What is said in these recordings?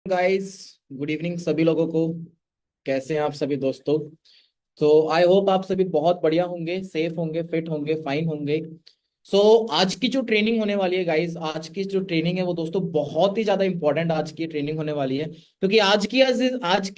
Guys, good evening सभी लोगों को। कैसे हैं आप सभी दोस्तों? तो आई होप आप सभी बहुत बढ़िया होंगे, सेफ होंगे, फिट होंगे, फाइन होंगे। सो आज की जो ट्रेनिंग होने वाली है गाइस, आज की जो ट्रेनिंग है वो दोस्तों बहुत ही ज्यादा इंपॉर्टेंट आज की ट्रेनिंग होने वाली है, क्योंकि आज की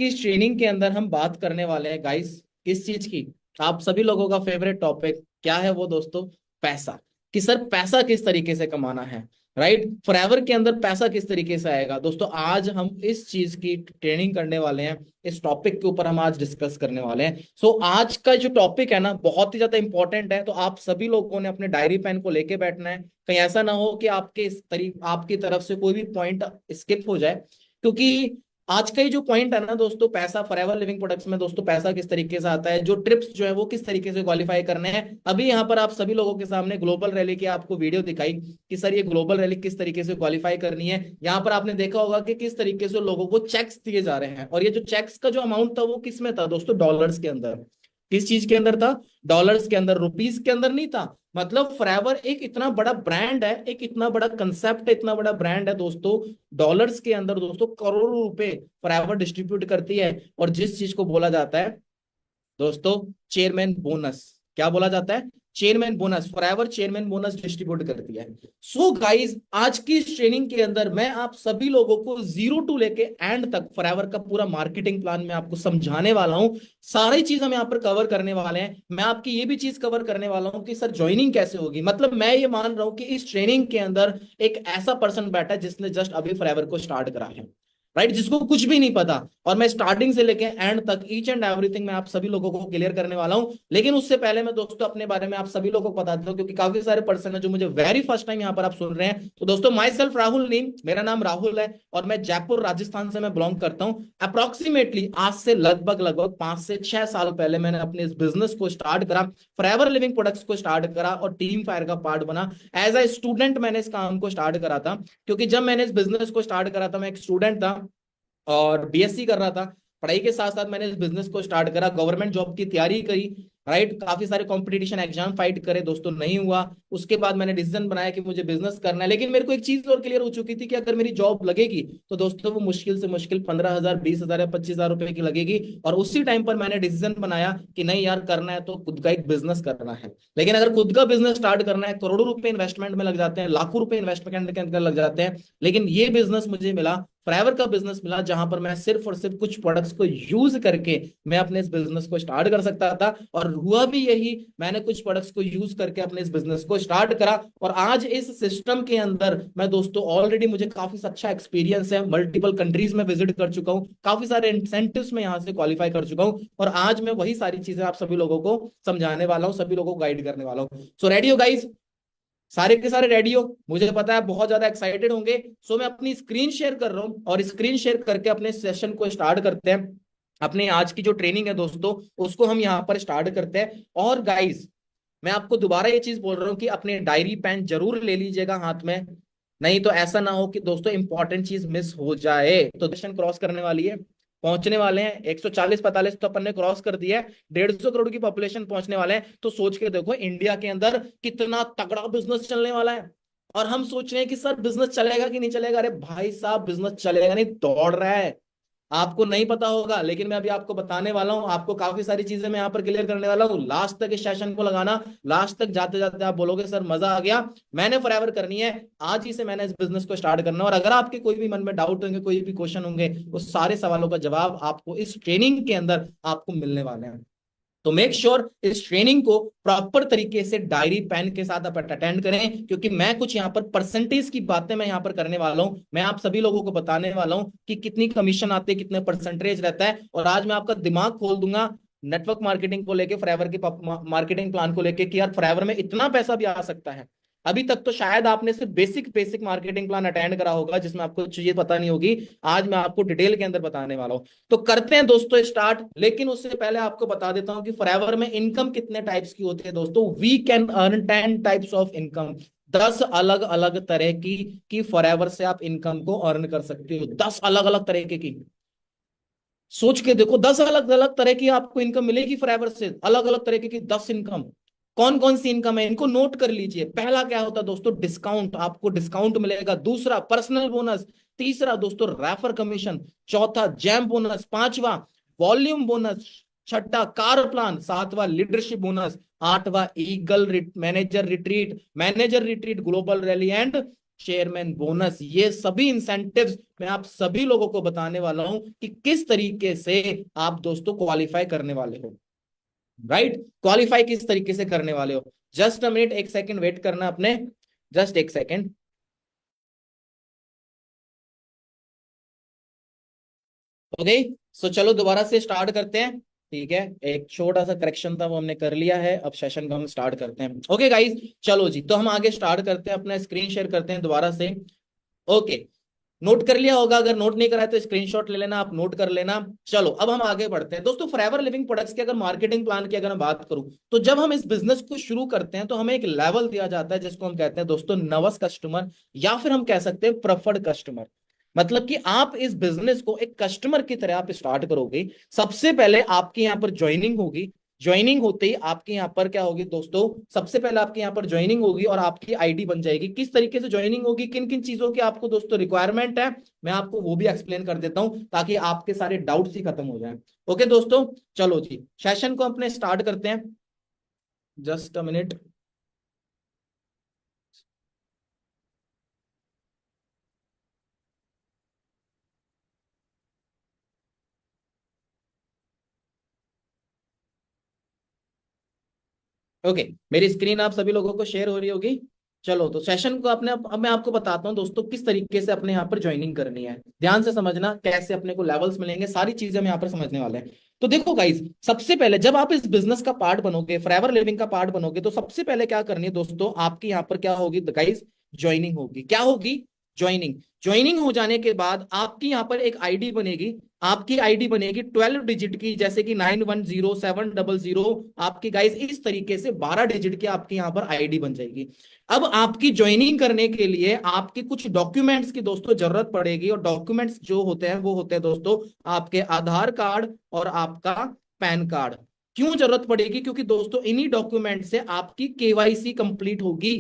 इस ट्रेनिंग के अंदर हम बात करने वाले हैं गाइस किस चीज की। आप सभी लोगों का फेवरेट टॉपिक क्या है वो दोस्तों? पैसा। कि सर पैसा किस तरीके से कमाना है, राइट? फॉरएवर के अंदर पैसा किस तरीके से आएगा दोस्तों, आज हम इस चीज की ट्रेनिंग करने वाले हैं। इस टॉपिक के ऊपर हम आज डिस्कस करने वाले हैं। आज का जो टॉपिक है ना बहुत ही ज्यादा इंपॉर्टेंट है, तो आप सभी लोगों ने अपने डायरी पेन को लेके बैठना है। कहीं ऐसा ना हो कि आपकी तरफ से कोई भी पॉइंट स्किप हो जाए, क्योंकि आज का ही जो पॉइंट है ना दोस्तों, पैसा फॉरएवर लिविंग प्रोडक्ट्स में दोस्तों पैसा किस तरीके से आता है, जो ट्रिप्स जो है वो किस तरीके से क्वालिफाई करने हैं। अभी यहाँ पर आप सभी लोगों के सामने ग्लोबल रैली की आपको वीडियो दिखाई कि सर ये ग्लोबल रैली किस तरीके से क्वालिफाई करनी है। यहाँ पर आपने देखा होगा कि किस तरीके से लोगों को चेक्स दिए जा रहे हैं, और ये जो चेक्स का जो अमाउंट था वो किस में था दोस्तों? डॉलर्स के अंदर। किस चीज के अंदर था? डॉलर्स के अंदर, रुपीस के अंदर नहीं था। मतलब फॉरएवर एक इतना बड़ा ब्रांड है, एक इतना बड़ा कंसेप्ट है, इतना बड़ा ब्रांड है दोस्तों। डॉलर्स के अंदर दोस्तों करोड़ों रुपए फॉरएवर डिस्ट्रीब्यूट करती है, और जिस चीज को बोला जाता है दोस्तों चेयरमैन बोनस। क्या बोला जाता है? Chairman bonus. Forever chairman bonus distribute करती है। सो गाइस, आज की इस ट्रेनिंग के अंदर मैं आप सभी लोगों को जीरो टू लेके एंड तक फॉरएवर का पूरा मार्केटिंग प्लान मैं आपको समझाने वाला हूं। सारी चीज हम यहाँ पर कवर करने वाले हैं। मैं आपकी ये भी चीज कवर करने वाला हूं कि सर ज्वाइनिंग कैसे होगी। मतलब मैं ये मान रहा हूं कि इस ट्रेनिंग के अंदर एक ऐसा पर्सन बैठा है जिसने जस्ट अभी फॉरएवर को स्टार्ट करा है, राइट? जिसको कुछ भी नहीं पता, और मैं स्टार्टिंग से लेके एंड तक ईच एंड एवरीथिंग मैं आप सभी लोगों को क्लियर करने वाला हूं। लेकिन उससे पहले मैं दोस्तों अपने बारे में आप सभी लोगों को बताता हूं, क्योंकि काफी सारे पर्सन है जो मुझे वेरी फर्स्ट टाइम यहां पर आप सुन रहे हैं। तो दोस्तों, माई सेल्फ राहुल नेम, मेरा नाम राहुल है, और मैं जयपुर राजस्थान से मैं बिलोंग करता हूं। अप्रोक्सीमेटली आज से लगभग लगभग 5 से 6 साल पहले मैंने अपने इस बिजनेस को स्टार्ट करा, फॉरएवर लिविंग प्रोडक्ट्स को स्टार्ट करा, और टीम फायर का पार्ट बना। एज अ स्टूडेंट मैंने इस काम को स्टार्ट करा था, क्योंकि जब मैंने इस बिजनेस को स्टार्ट करा था मैं एक स्टूडेंट था और बीएससी कर रहा था। पढ़ाई के साथ साथ मैंने इस बिजनेस को स्टार्ट करा, गवर्नमेंट जॉब की तैयारी करी, राइट? काफी सारे कंपटीशन एग्जाम फाइट करे दोस्तों, नहीं हुआ। उसके बाद मैंने डिसीजन बनाया कि मुझे बिजनेस करना है, लेकिन मेरे को एक चीज और क्लियर हो चुकी थी कि अगर मेरी जॉब लगेगी तो दोस्तों वो मुश्किल से मुश्किल 15,000, 20,000 या 25,000 रुपए की लगेगी। और उसी टाइम पर मैंने डिसीजन बनाया कि नहीं यार, करना है तो खुद का एक बिजनेस करना है। लेकिन अगर खुद का बिजनेस स्टार्ट करना है, करोड़ों रुपए इन्वेस्टमेंट में लग जाते हैं, लाखों रुपए इन्वेस्टमेंट के अंदर लग जाते हैं। लेकिन ये बिजनेस मुझे मिला, फॉरएवर का बिजनेस मिला, जहां पर मैं सिर्फ और सिर्फ कुछ प्रोडक्ट्स को यूज करके मैं अपने इस बिजनेस को स्टार्ट कर सकता था। और हुआ भी यही, मैंने कुछ प्रोडक्ट्स को यूज करके अपने इस बिजनेस को स्टार्ट करा। और आज इस सिस्टम के अंदर मैं दोस्तों ऑलरेडी मुझे काफी अच्छा एक्सपीरियंस है, मल्टीपल कंट्रीज में विजिट कर चुका हूँ, काफी सारे इंसेंटिव्स में यहाँ से क्वालिफाई कर चुका हूँ, और आज मैं वही सारी चीजें आप सभी लोगों को समझाने वाला हूँ, सभी लोगों को गाइड करने वाला हूँ। सो रेडी हो गाइज? सारे के सारे रेडी हो? मुझे पता है बहुत ज्यादा एक्साइटेड होंगे। मैं अपनी स्क्रीन शेयर कर रहा हूं, और स्क्रीन शेयर करके अपने सेशन को स्टार्ट करते हैं। अपने आज की जो ट्रेनिंग है दोस्तों उसको हम यहाँ पर स्टार्ट करते हैं। और गाइस, मैं आपको दोबारा ये चीज बोल रहा हूँ कि अपने डायरी पेन जरूर ले लीजिएगा हाथ में। नहीं तो ऐसा ना हो कि दोस्तों इंपॉर्टेंट चीज मिस हो जाए। तो सेशन क्रॉस करने वाली है, पहुंचने वाले हैं 140-45 तो अपन ने क्रॉस कर दिया है, 150 करोड़ की पॉपुलेशन पहुंचने वाले हैं। तो सोच के देखो इंडिया के अंदर कितना तगड़ा बिजनेस चलने वाला है। और हम सोच रहे हैं कि सर बिजनेस चलेगा कि नहीं चलेगा। अरे भाई साहब, बिजनेस चलेगा नहीं, दौड़ रहा है। आपको नहीं पता होगा, लेकिन मैं अभी आपको बताने वाला हूं। आपको काफी सारी चीजें मैं यहाँ पर क्लियर करने वाला हूँ। लास्ट तक इस सेशन को लगाना, लास्ट तक जाते जाते आप बोलोगे सर मजा आ गया, मैंने फॉरएवर करनी है, आज ही से मैंने इस बिजनेस को स्टार्ट करना है। और अगर आपके कोई भी मन में डाउट होंगे, कोई भी क्वेश्चन होंगे, वो सारे सवालों का जवाब आपको इस ट्रेनिंग के अंदर आपको मिलने वाले हैं। तो मेक श्योर इस ट्रेनिंग को प्रॉपर तरीके से डायरी पेन के साथ आप अटेंड करें, क्योंकि मैं कुछ यहाँ पर परसेंटेज की बातें मैं यहाँ पर करने वाला हूं। मैं आप सभी लोगों को बताने वाला हूं कि कितनी कमीशन आती है, कितने परसेंटेज रहता है। और आज मैं आपका दिमाग खोल दूंगा नेटवर्क मार्केटिंग को लेके, फॉरएवर के मार्केटिंग प्लान को लेके, कि यार फॉरएवर में इतना पैसा भी आ सकता है। अभी तक तो शायद आपने सिर्फ basic basic marketing plan attend करा होगा, जिसमें आपको चीजें पता नहीं होगी। आज मैं आपको डिटेल के अंदर बताने वाला हूं। तो करते हैं दोस्तों स्टार्ट। लेकिन उससे पहले आपको बता देता हूं कि फॉरएवर में इनकम कितने टाइप्स की होती है दोस्तों। We can earn 10 types of income. 10 अलग अलग तरह की फॉरएवर से आप इनकम को अर्न कर सकते हो। 10 अलग अलग तरीके की। सोच के देखो, 10 अलग अलग तरह की आपको इनकम मिलेगी फॉरएवर से, अलग अलग तरीके की 10 इनकम। कौन कौन सी इनकम है इनको नोट कर लीजिए। पहला क्या होता है दोस्तों, डिस्काउंट, आपको डिस्काउंट मिलेगा। दूसरा पर्सनल बोनस। तीसरा दोस्तों रेफर कमीशन। चौथा जैम बोनस। पांचवा वॉल्यूम बोनस। छठा कार प्लान। सातवां लीडरशिप बोनस। आठवां eagle manager retreat, global rally and chairman bonus. ये सभी इंसेंटिव्स मैं आप सभी लोगों को बताने वाला हूं कि किस तरीके से आप दोस्तों क्वालिफाई करने वाले हो। राइट, क्वालिफाई किस तरीके से करने वाले हो। जस्ट अ मिनट, एक सेकंड वेट करना अपने, जस्ट एक सेकंड। ओके, सो चलो दोबारा से स्टार्ट करते हैं। ठीक है, एक छोटा सा करेक्शन था वो हमने कर लिया है, अब सेशन को हम स्टार्ट करते हैं। ओके गाइज, चलो जी, तो हम आगे स्टार्ट करते हैं, अपना स्क्रीन शेयर करते हैं दोबारा से। ओके, नोट कर लिया होगा, अगर नोट नहीं करा है तो स्क्रीनशॉट ले लेना, आप नोट कर लेना। चलो अब हम आगे बढ़ते हैं दोस्तों। फॉरएवर लिविंग प्रोडक्ट्स के अगर मार्केटिंग प्लान की अगर मैं बात करूं, तो जब हम इस बिजनेस को शुरू करते हैं तो हमें एक लेवल दिया जाता है जिसको हम कहते हैं दोस्तों नवस कस्टमर, या फिर हम कह सकते हैं प्रेफर्ड कस्टमर। मतलब कि आप इस बिजनेस को एक कस्टमर की तरह आप स्टार्ट करोगे। सबसे पहले आपके यहाँ पर ज्वाइनिंग होगी। ज्वाइनिंग होते ही आपके यहाँ पर क्या होगी दोस्तों, सबसे पहले आपके यहाँ पर ज्वाइनिंग होगी और आपकी आईडी बन जाएगी। किस तरीके से ज्वाइनिंग होगी, किन किन चीजों की आपको दोस्तों रिक्वायरमेंट है, मैं आपको वो भी एक्सप्लेन कर देता हूं ताकि आपके सारे डाउट्स ही खत्म हो जाएं। ओके दोस्तों, चलो जी सेशन को अपने स्टार्ट करते हैं। Just a minute. ओके, मेरी स्क्रीन आप सभी लोगों को शेयर हो रही होगी। चलो तो सेशन को अपने अब मैं आपको बताता हूं दोस्तों किस तरीके से अपने यहाँ पर ज्वाइनिंग करनी है। ध्यान से समझना, कैसे अपने को लेवल्स मिलेंगे, सारी चीजें हम यहाँ पर समझने वाले हैं। तो देखो गाइस, सबसे पहले जब आप इस बिजनेस का पार्ट बनोगे, फॉरएवर लिविंग का पार्ट बनोगे, तो सबसे पहले क्या करनी है दोस्तों, आपकी यहाँ पर क्या होगी गाइस, ज्वाइनिंग होगी। क्या होगी, ज्वाइनिंग। ज्वाइनिंग हो जाने के बाद आपकी यहाँ पर एक आईडी बनेगी। आपकी आईडी बनेगी 12 डिजिट की, जैसे कि 910700। आपकी गाइस इस तरीके से 12 डिजिट की आपकी यहाँ पर आईडी बन जाएगी। अब आपकी ज्वाइनिंग करने के लिए आपके कुछ डॉक्यूमेंट्स की दोस्तों जरूरत पड़ेगी, और डॉक्यूमेंट्स जो होते हैं वो होते हैं दोस्तों आपके आधार कार्ड और आपका पैन कार्ड। क्यों जरूरत पड़ेगी, क्योंकि दोस्तों इन्हीं डॉक्यूमेंट से आपकी केवाईसी कंप्लीट होगी।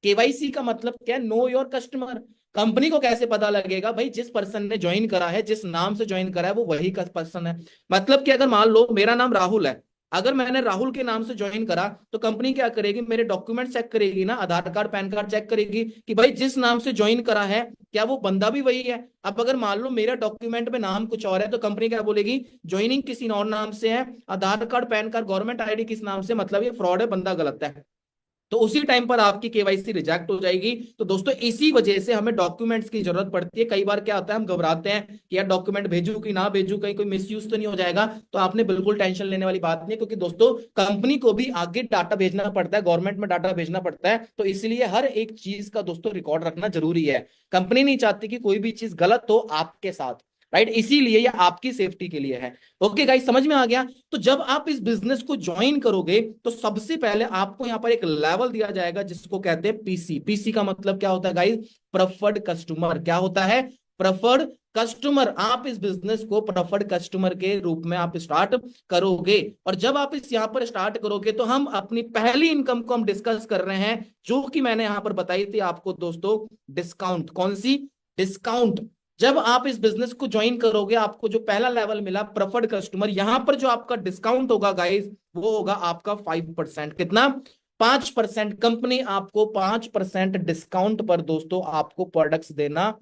केवाईसी का मतलब क्या, नो योर कस्टमर। कंपनी को कैसे पता लगेगा भाई, जिस पर्सन ने ज्वाइन करा है, जिस नाम से ज्वाइन करा है, वो वही का पर्सन है। मतलब कि अगर मान लो मेरा नाम राहुल है, अगर मैंने राहुल के नाम से ज्वाइन करा, तो कंपनी क्या करेगी, मेरे डॉक्यूमेंट चेक करेगी ना, आधार कार्ड पैन कार्ड चेक करेगी कि भाई जिस नाम से ज्वाइन करा है क्या वो बंदा भी वही है। अब अगर मान लो मेरा डॉक्यूमेंट में नाम कुछ और है, तो कंपनी क्या बोलेगी, ज्वाइनिंग किसी और नाम से है, Aadhaar card PAN card government ID किस नाम से, मतलब ये फ्रॉड है, बंदा गलत है। तो उसी टाइम पर आपकी केवाईसी रिजेक्ट हो जाएगी। तो दोस्तों इसी वजह से हमें डॉक्यूमेंट्स की जरूरत पड़ती है। कई बार क्या होता है, हम घबराते हैं कि यार डॉक्यूमेंट भेजूं कि ना भेजूं, कहीं कोई मिसयूज तो नहीं हो जाएगा। तो आपने बिल्कुल टेंशन लेने वाली बात नहीं है, क्योंकि दोस्तों कंपनी को भी आगे डाटा भेजना पड़ता है, गवर्नमेंट में डाटा भेजना पड़ता है, तो इसलिए हर एक चीज का दोस्तों रिकॉर्ड रखना जरूरी है। कंपनी नहीं चाहती कि कोई भी चीज गलत हो आपके साथ। राइट, इसीलिए ये आपकी सेफ्टी के लिए है। ओके गाइस, समझ में आ गया। तो जब आप इस बिजनेस को ज्वाइन करोगे, तो सबसे पहले आपको यहां पर एक लेवल दिया जाएगा जिसको कहते हैं पीसी। पीसी का मतलब क्या होता है गाइस, प्रेफर्ड कस्टमर। क्या होता है, प्रेफर्ड कस्टमर। आप इस बिजनेस को प्रेफर्ड कस्टमर के रूप में आप स्टार्ट करोगे। और जब आप इस यहां पर स्टार्ट करोगे, तो हम अपनी पहली इनकम को हम डिस्कस कर रहे हैं, जो कि मैंने यहां पर बताई थी आपको दोस्तों, डिस्काउंट। कौन सी, डिस्काउंट। जब आप इस बिजनेस को ज्वाइन करोगे, आपको जो पहला लेवल मिला प्रेफर्ड कस्टमर, यहां पर जो आपका डिस्काउंट होगा गाइस, वो होगा आपका 5%। कितना, 5%। कंपनी आपको 5% डिस्काउंट पर दोस्तों आपको प्रोडक्ट्स देना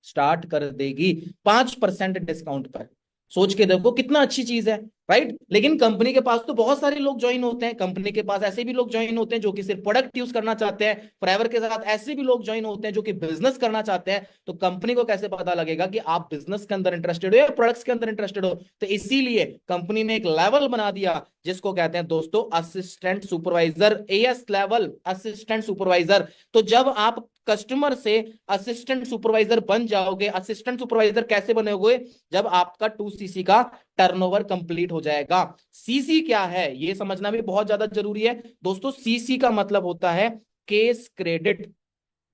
स्टार्ट कर देगी। 5% डिस्काउंट पर, सोच के देखो कितना अच्छी चीज है। राइट, लेकिन कंपनी के पास तो बहुत सारे लोग ज्वाइन होते हैं। कंपनी के पास ऐसे भी लोग ज्वाइन होते हैं जो कि सिर्फ प्रोडक्ट यूज करना चाहते हैं। फॉरएवर के साथ ऐसे भी लोग ज्वाइन होते हैं जो कि बिजनेस करना चाहते हैं। तो कंपनी को कैसे पता लगेगा कि आप बिजनेस के अंदर इंटरेस्टेड हो या प्रोडक्ट्स के अंदर इंटरेस्टेड हो। तो इसीलिए कंपनी ने एक लेवल बना दिया जिसको कहते हैं दोस्तों assistant supervisor, as level, assistant supervisor. तो जब आप कस्टमर से असिस्टेंट सुपरवाइजर बन जाओगे, असिस्टेंट सुपरवाइजर कैसे बनेगे, जब आपका 2 सीसी का टर्नओवर कंप्लीट हो जाएगा। सीसी क्या है ये समझना भी बहुत ज्यादा जरूरी है दोस्तों। सीसी का मतलब होता है केस क्रेडिट।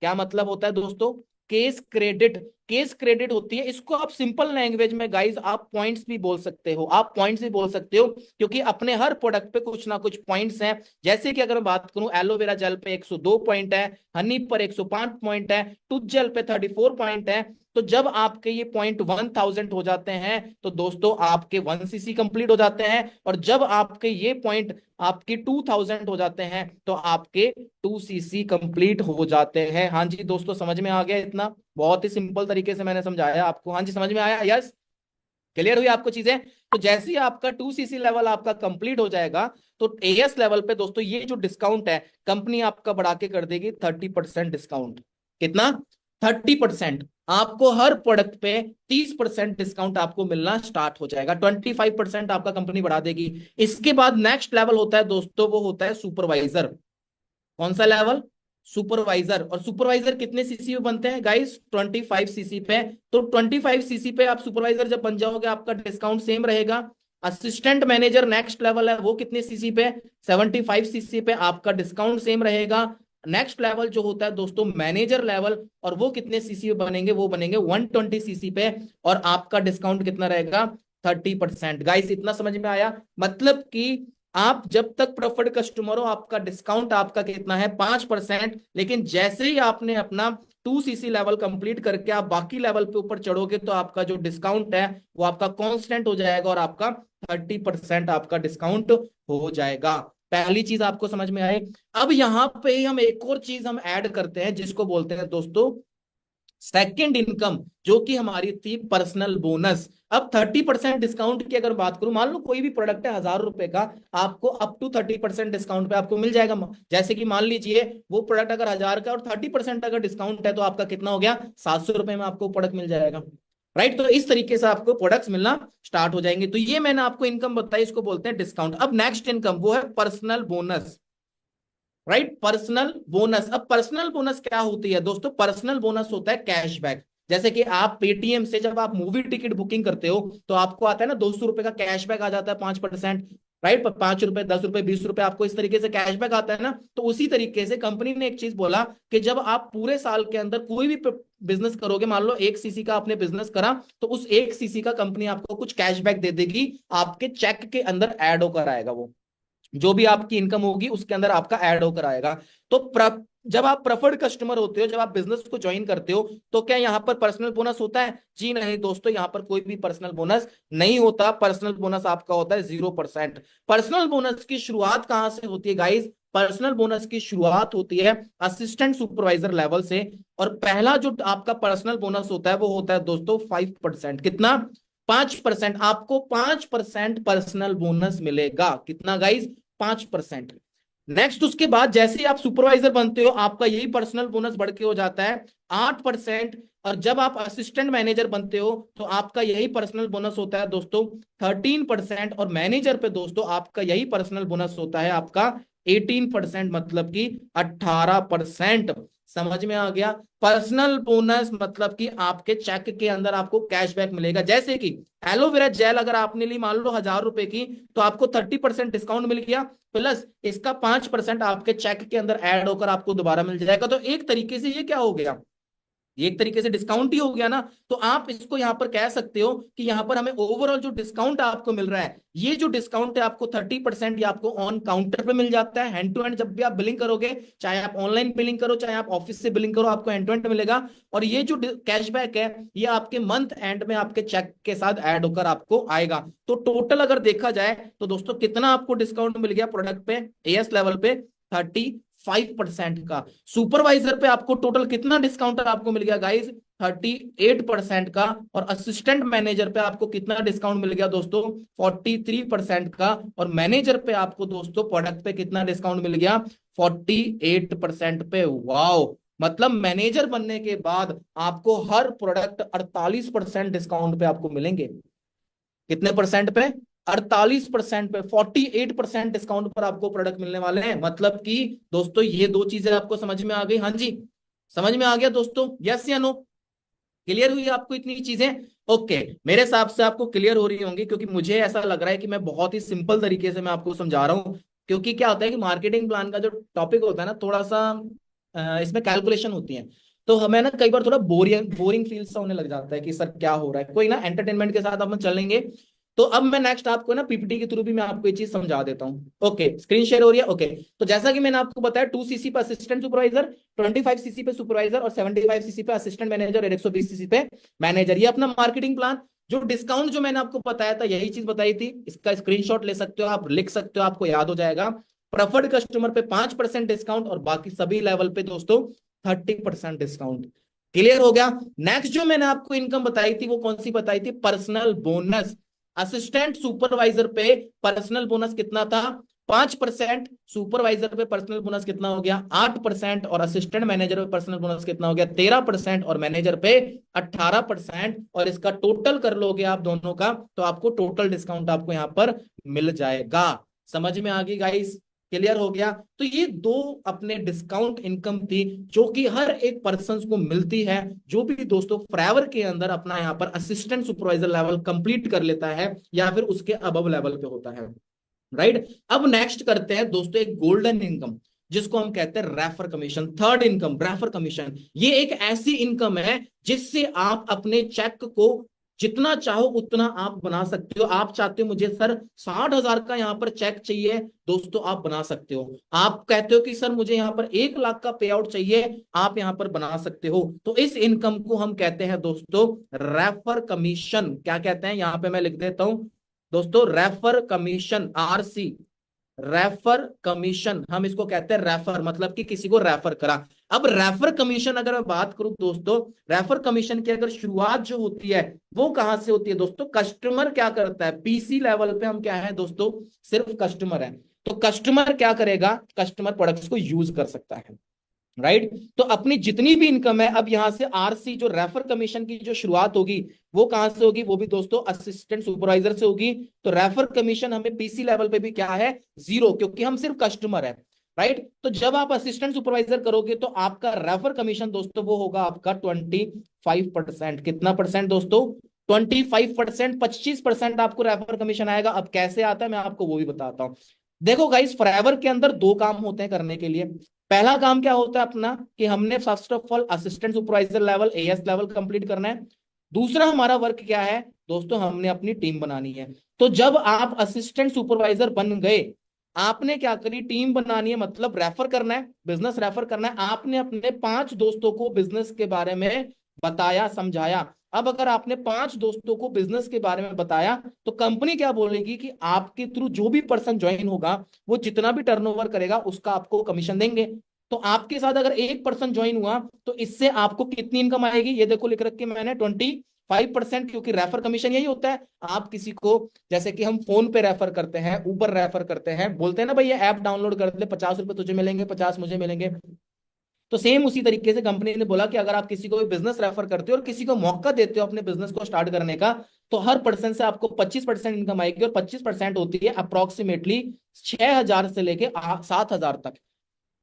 क्या मतलब होता है दोस्तों, केस क्रेडिट। केस क्रेडिट होती है, इसको आप सिंपल लैंग्वेज में गाइज आप पॉइंट्स भी बोल सकते हो, आप पॉइंट्स भी बोल सकते हो, क्योंकि अपने हर प्रोडक्ट पे कुछ ना कुछ पॉइंट्स हैं। जैसे कि अगर मैं बात करूं, एलोवेरा जेल पे 102 पॉइंट है, हनी पर 105 पॉइंट है, टूथ जेल पे 34 पॉइंट है। तो जब आपके ये पॉइंट 1000 हो जाते हैं तो दोस्तों आपके 1 cc कंप्लीट हो जाते हैं, और जब आपके ये पॉइंट आपके 2000 हो जाते हैं तो आपके 2 cc कंप्लीट हो जाते हैं। हाँ जी दोस्तों, समझ में आ गया? इतना बहुत ही सिंपल तरीके से मैंने समझाया आपको। हाँ जी, समझ में आया? यस, क्लियर हुई आपको चीजें? तो जैसे ही आपका 2 cc लेवल आपका कंप्लीट हो जाएगा तो एएस लेवल पे दोस्तों ये जो डिस्काउंट है कंपनी आपका बढ़ा के कर देगी 30% डिस्काउंट। कितना? 30%। आपको हर प्रोडक्ट पे 30% डिस्काउंट आपको मिलना स्टार्ट हो जाएगा, 25% आपका कंपनी बढ़ा देगी। इसके बाद नेक्स्ट लेवल होता है दोस्तों, वो होता है सुपरवाइजर। कौन सा लेवल? सुपरवाइजर। और सुपरवाइजर कितने सीसी पे बनते हैं गाइस? 25 cc पे। तो 25 cc पे आप सुपरवाइजर जब बन जाओगे आपका डिस्काउंट सेम रहेगा। असिस्टेंट मैनेजर नेक्स्ट लेवल है, वो कितने सीसी पे? 75 cc पे आपका डिस्काउंट सेम रहेगा। नेक्स्ट लेवल जो होता है दोस्तों मैनेजर लेवल, और वो कितने सीसी पे बनेंगे? वो बनेंगे 120 cc पे, और आपका डिस्काउंट कितना रहेगा? 30%। गाइस इतना समझ में आया? मतलब कि आप जब तक प्रेफर्ड कस्टमर हो आपका डिस्काउंट आपका कितना है? 5%। लेकिन जैसे ही आपने अपना 2 cc लेवल कंप्लीट करके आप बाकी लेवल पे ऊपर चढ़ोगे तो आपका जो डिस्काउंट है वो आपका कांस्टेंट हो जाएगा, और आपका 30% आपका डिस्काउंट हो जाएगा। पहली चीज आपको समझ में आए? अब यहां पे हम एक और चीज हम ऐड करते हैं जिसको बोलते हैं दोस्तों सेकंड इनकम, जो कि हमारी थी पर्सनल बोनस। अब 30% डिस्काउंट की अगर बात करूं, मान लो कोई भी प्रोडक्ट है 1000 रुपए का, आपको अप टू 30% डिस्काउंट पे आपको मिल जाएगा। जैसे कि मान लीजिए वो प्रोडक्ट अगर 1000 का और 30% अगर डिस्काउंट है तो आपका कितना हो गया? 700 रुपए में आपको प्रोडक्ट मिल जाएगा। राइट? तो इस तरीके से आपको प्रोडक्ट्स मिलना स्टार्ट हो जाएंगे। तो ये मैंने आपको इनकम बताई, इसको बोलते हैं डिस्काउंट। अब नेक्स्ट इनकम वो है personal bonus. Right? Personal bonus. अब पर्सनल बोनस क्या होती है दोस्तों? पर्सनल बोनस होता है कैशबैक। जैसे कि आप पेटीएम से जब आप मूवी टिकट बुकिंग करते हो तो आपको आता है ना 200 रुपए का कैशबैक आ जाता है 5%। राइट? 5 रुपए, 10 रुपए, 20 रुपए आपको इस तरीके से कैशबैक आता है ना। तो उसी तरीके से कंपनी ने एक चीज बोला कि जब आप पूरे साल के अंदर कोई भी बिजनेस करोगे, मान लो 1 cc का आपने बिजनेस करा, तो उस 1 cc का कंपनी आपको कुछ कैशबैक दे देगी, आपके चेक के अंदर ऐड होकर आएगा। वो जो भी आपकी इनकम होगी उसके अंदर आपका ऐड होकर आएगा। तो जब आप प्रेफर्ड कस्टमर होते हो, जब आप बिजनेस को ज्वाइन करते हो, तो क्या यहाँ पर पर्सनल बोनस होता है? जी नहीं दोस्तों, यहाँ पर कोई भी पर्सनल बोनस नहीं होता। पर्सनल बोनस आपका होता है 0%। पर्सनल बोनस की शुरुआत कहां से होती है गाइज? पर्सनल बोनस की शुरुआत होती है असिस्टेंट सुपरवाइजर लेवल से। और पहला जो आपका पर्सनल बोनस होता है वो होता है दोस्तों 5%। कितना? 5%। आपको 5% पर्सनल बोनस मिलेगा। कितना गाइज? 5%। नेक्स्ट उसके बाद जैसे ही आप सुपरवाइजर बनते हो आपका यही पर्सनल बोनस बढ़ के हो जाता है 8%। और जब आप असिस्टेंट मैनेजर बनते हो तो आपका यही पर्सनल बोनस होता है दोस्तों 13%। और मैनेजर पे दोस्तों आपका यही पर्सनल बोनस होता है आपका 18%, मतलब कि 18%। समझ में आ गया? पर्सनल बोनस मतलब कि आपके चेक के अंदर आपको कैशबैक मिलेगा। जैसे कि एलोवेरा जेल अगर आपने ली मान लो 1000 रुपए की, तो आपको 30% डिस्काउंट मिल गया, प्लस इसका 5% आपके चेक के अंदर ऐड होकर आपको दोबारा मिल जाएगा। तो एक तरीके से ये क्या हो गया? ये एक तरीके से डिस्काउंट ही हो गया ना। तो आप इसको यहां पर कह सकते हो कि यहां पर हमें ओवरऑल जो डिस्काउंट आपको मिल रहा है, ये जो डिस्काउंट है आपको 30% ये आपको ऑन काउंटर पे मिल जाता है। हैंड टू हैंड जब भी आप बिलिंग करोगे, चाहे आप ऑनलाइन बिलिंग करो चाहे आप ऑफिस से बिलिंग करो, आपको हैंड टू हैंड मिलेगा। और ये जो कैशबैक है ये आपके मंथ एंड में आपके चेक के साथ ऐड होकर आपको आएगा। तो टोटल अगर देखा जाए तो दोस्तों कितना आपको डिस्काउंट मिल गया प्रोडक्ट पे? एएस लेवल पे 35% का। सुपरवाइजर पे आपको टोटल कितना डिस्काउंट आपको मिल गया गाइज? 38% का। और असिस्टेंट मैनेजर पे आपको कितना डिस्काउंट मिल गया दोस्तों? 43% का। और मैनेजर पे आपको दोस्तों प्रोडक्ट पे कितना डिस्काउंट मिल गया? 48% पे। वाओ! मतलब मैनेजर बनने के बाद आपको हर प्रोडक्ट 48% डिस्काउंट पे आपको मिलेंगे। कितने परसेंट पे? 48% पे, 48% डिस्काउंट पर आपको प्रोडक्ट मिलने वाले हैं। मतलब कि दोस्तों ये दो चीजें आपको समझ में आ गई? हाँ जी, समझ में आ गया दोस्तों? यस या नो? क्लियर हुई आपको इतनी चीजें? ओके, मेरे हिसाब से आपको क्लियर हो रही होंगी, क्योंकि मुझे ऐसा लग रहा है कि मैं बहुत ही सिंपल तरीके से मैं आपको समझा रहा हूँ। क्योंकि क्या होता है कि मार्केटिंग प्लान का जो टॉपिक होता है ना, थोड़ा सा इसमें कैलकुलेशन होती है। तो हमें ना कई बार थोड़ा बोरिंग बोरिंग फील सा होने लग जाता है कि सर क्या हो रहा है। कोई ना, एंटरटेनमेंट के साथ अपन चलेंगे। तो अब मैं नेक्स्ट आपको ना पीपीटी के थ्रू भी मैं आपको ये चीज समझा देता हूँ। ओके, स्क्रीन शेयर हो रही है। ओके, तो जैसा कि मैंने आपको बताया 2 सीसी पे असिस्टेंट सुपरवाइजर, 25 सीसी पे सुपरवाइजर और 75 सीसी पे असिस्टेंट मैनेजर और 120 सीसी पे मैनेजर। ये अपना मार्केटिंग प्लान। जो डिस्काउंट जो मैंने आपको बताया था यही चीज बताई थी, इसका स्क्रीनशॉट ले सकते हो आप, लिख सकते हो, आपको याद हो जाएगा। प्रेफर्ड कस्टमर पे 5% डिस्काउंट और बाकी सभी लेवल पे दोस्तों 30% डिस्काउंट। क्लियर हो गया। नेक्स्ट जो मैंने आपको इनकम बताई थी वो कौन सी बताई थी? Personal bonus. असिस्टेंट सुपरवाइजर पे पर्सनल बोनस कितना था? 5%। सुपरवाइजर पे पर्सनल बोनस कितना हो गया? 8%। और असिस्टेंट मैनेजर पे पर्सनल बोनस कितना हो गया? 13%। और मैनेजर पे 18%। और इसका टोटल कर लोगे आप दोनों का तो आपको टोटल डिस्काउंट आपको यहां पर मिल जाएगा। समझ में आ गई गाइस? क्लियर हो गया। तो ये दो अपने डिस्काउंट इनकम थी जो कि हर एक पर्सन को मिलती है जो भी दोस्तों फॉरएवर के अंदर अपना यहाँ पर असिस्टेंट सुपरवाइजर लेवल कंप्लीट कर लेता है या फिर उसके अबव लेवल पे होता है। राइट। अब नेक्स्ट करते हैं दोस्तों एक गोल्डन इनकम जिसको हम कहते हैं refer commission. Third income refer commission. ये एक ऐसी इनकम है जिससे आप अपने चेक को जितना चाहो उतना आप बना सकते हो। आप चाहते हो मुझे सर 60,000 का यहाँ पर चेक चाहिए, दोस्तों आप बना सकते हो। आप कहते हो कि सर मुझे यहाँ पर 1 लाख का पे आउट चाहिए, आप यहाँ पर बना सकते हो। तो इस इनकम को हम कहते हैं दोस्तों रेफर कमीशन। क्या कहते हैं? यहाँ पे मैं लिख देता हूं दोस्तों, refer commission, RC. Refer commission हम इसको कहते हैं, रेफर मतलब कि किसी को रेफर करा। अब रेफर कमीशन अगर मैं बात करूं दोस्तों, रेफर कमीशन की अगर शुरुआत जो होती है वो कहां से होती है दोस्तों? कस्टमर क्या करता है? पीसी लेवल पे हम क्या है दोस्तों? सिर्फ कस्टमर है। तो कस्टमर क्या करेगा? कस्टमर प्रोडक्ट्स को यूज कर सकता है। राइट। तो अपनी जितनी भी इनकम है अब यहां से आरसी जो रेफर कमीशन की जो शुरुआत होगी वो कहां से होगी? वो भी दोस्तों असिस्टेंट सुपरवाइजर से होगी। तो रेफर कमीशन हमें पीसी लेवल पे भी क्या है? 0, क्योंकि हम सिर्फ कस्टमर है। राइट। तो जब आप असिस्टेंट सुपरवाइजर करोगे तो आपका रेफर कमीशन दोस्तों वो होगा आपका 25%। कितना परसेंट दोस्तों? 25%। 25% आपको रेफर कमीशन आएगा। अब कैसे आता है मैं आपको वो भी बताता हूं। देखो गाइस, फॉरएवर के अंदर दो काम होते हैं करने के लिए। पहला काम क्या होता है अपना कि हमने first of all assistant supervisor level, as level complete करना है। दूसरा हमारा वर्क क्या है दोस्तों? हमने अपनी टीम बनानी है। तो जब आप असिस्टेंट सुपरवाइजर बन गए, आपने क्या करी? टीम बनानी है, मतलब रेफर करना है, बिजनेस रेफर करना है। आपने अपने 5 दोस्तों को बिजनेस के बारे में बताया, समझाया। अब अगर आपने 5 दोस्तों को बिजनेस के बारे में बताया तो कंपनी क्या बोलेगी कि आपके थ्रू जो भी पर्सन ज्वाइन होगा वो जितना भी टर्नओवर करेगा उसका आपको कमीशन देंगे। तो आपके साथ अगर एक पर्सन ज्वाइन हुआ तो इससे आपको कितनी इनकम आएगी? ये देखो लिख रखे मैंने 25%, क्योंकि रेफर कमीशन यही होता है। आप किसी को, जैसे कि हम फोन पे रेफर करते हैं, ऊबर रेफर करते हैं, बोलते हैं ना भाई ये ऐप डाउनलोड कर ले, 50 रुपए तुझे मिलेंगे, 50 मुझे मिलेंगे। तो सेम उसी तरीके से कंपनी ने बोला कि अगर आप किसी को भी बिजनेस रेफर करते हो और किसी को मौका देते हो अपने बिजनेस को स्टार्ट करने का, तो हर पर्सन से आपको 25% इनकम आएगी। और 25% होती है अप्रोक्सीमेटली 6,000 से लेके 7,000 तक।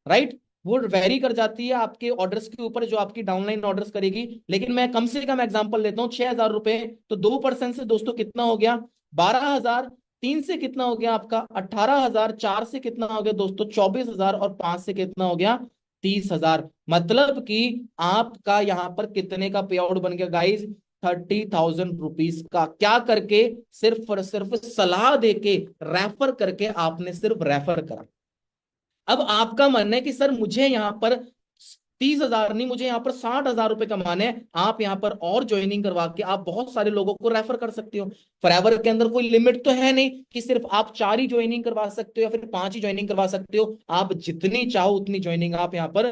राइट। वो वेरी कर जाती है आपके ऑर्डर्स के ऊपर जो आपकी डाउनलाइन ऑर्डर्स करेगी, लेकिन मैं कम से कम एग्जांपल लेता हूँ। 6,000 रुपए तो 2% से दोस्तों कितना हो गया? 12,000। 3 से कितना हो गया आपका? 18,000। 4 से कितना हो गया दोस्तों? 24,000। और 5 से कितना हो गया? 30,000। मतलब कि आपका यहां पर कितने का पे आउट बन गया गाइज? 30,000 रुपीज का। क्या करके? सिर्फ और सिर्फ सलाह देके, रेफर करके आपने सिर्फ रेफर करा। अब आपका मानना है कि सर मुझे यहां पर 30,000 नहीं, मुझे यहां पर 60,000 रुपए कमाने हैं। आप यहां पर और ज्वाइनिंग करवा के आप बहुत सारे लोगों को रेफर कर सकते हो। फॉरएवर के अंदर कोई लिमिट तो है नहीं कि सिर्फ आप 4 ही ज्वाइनिंग करवा सकते हो या फिर 5 ही ज्वाइनिंग करवा सकते हो। आप जितनी चाहो उतनी ज्वाइनिंग आप यहां पर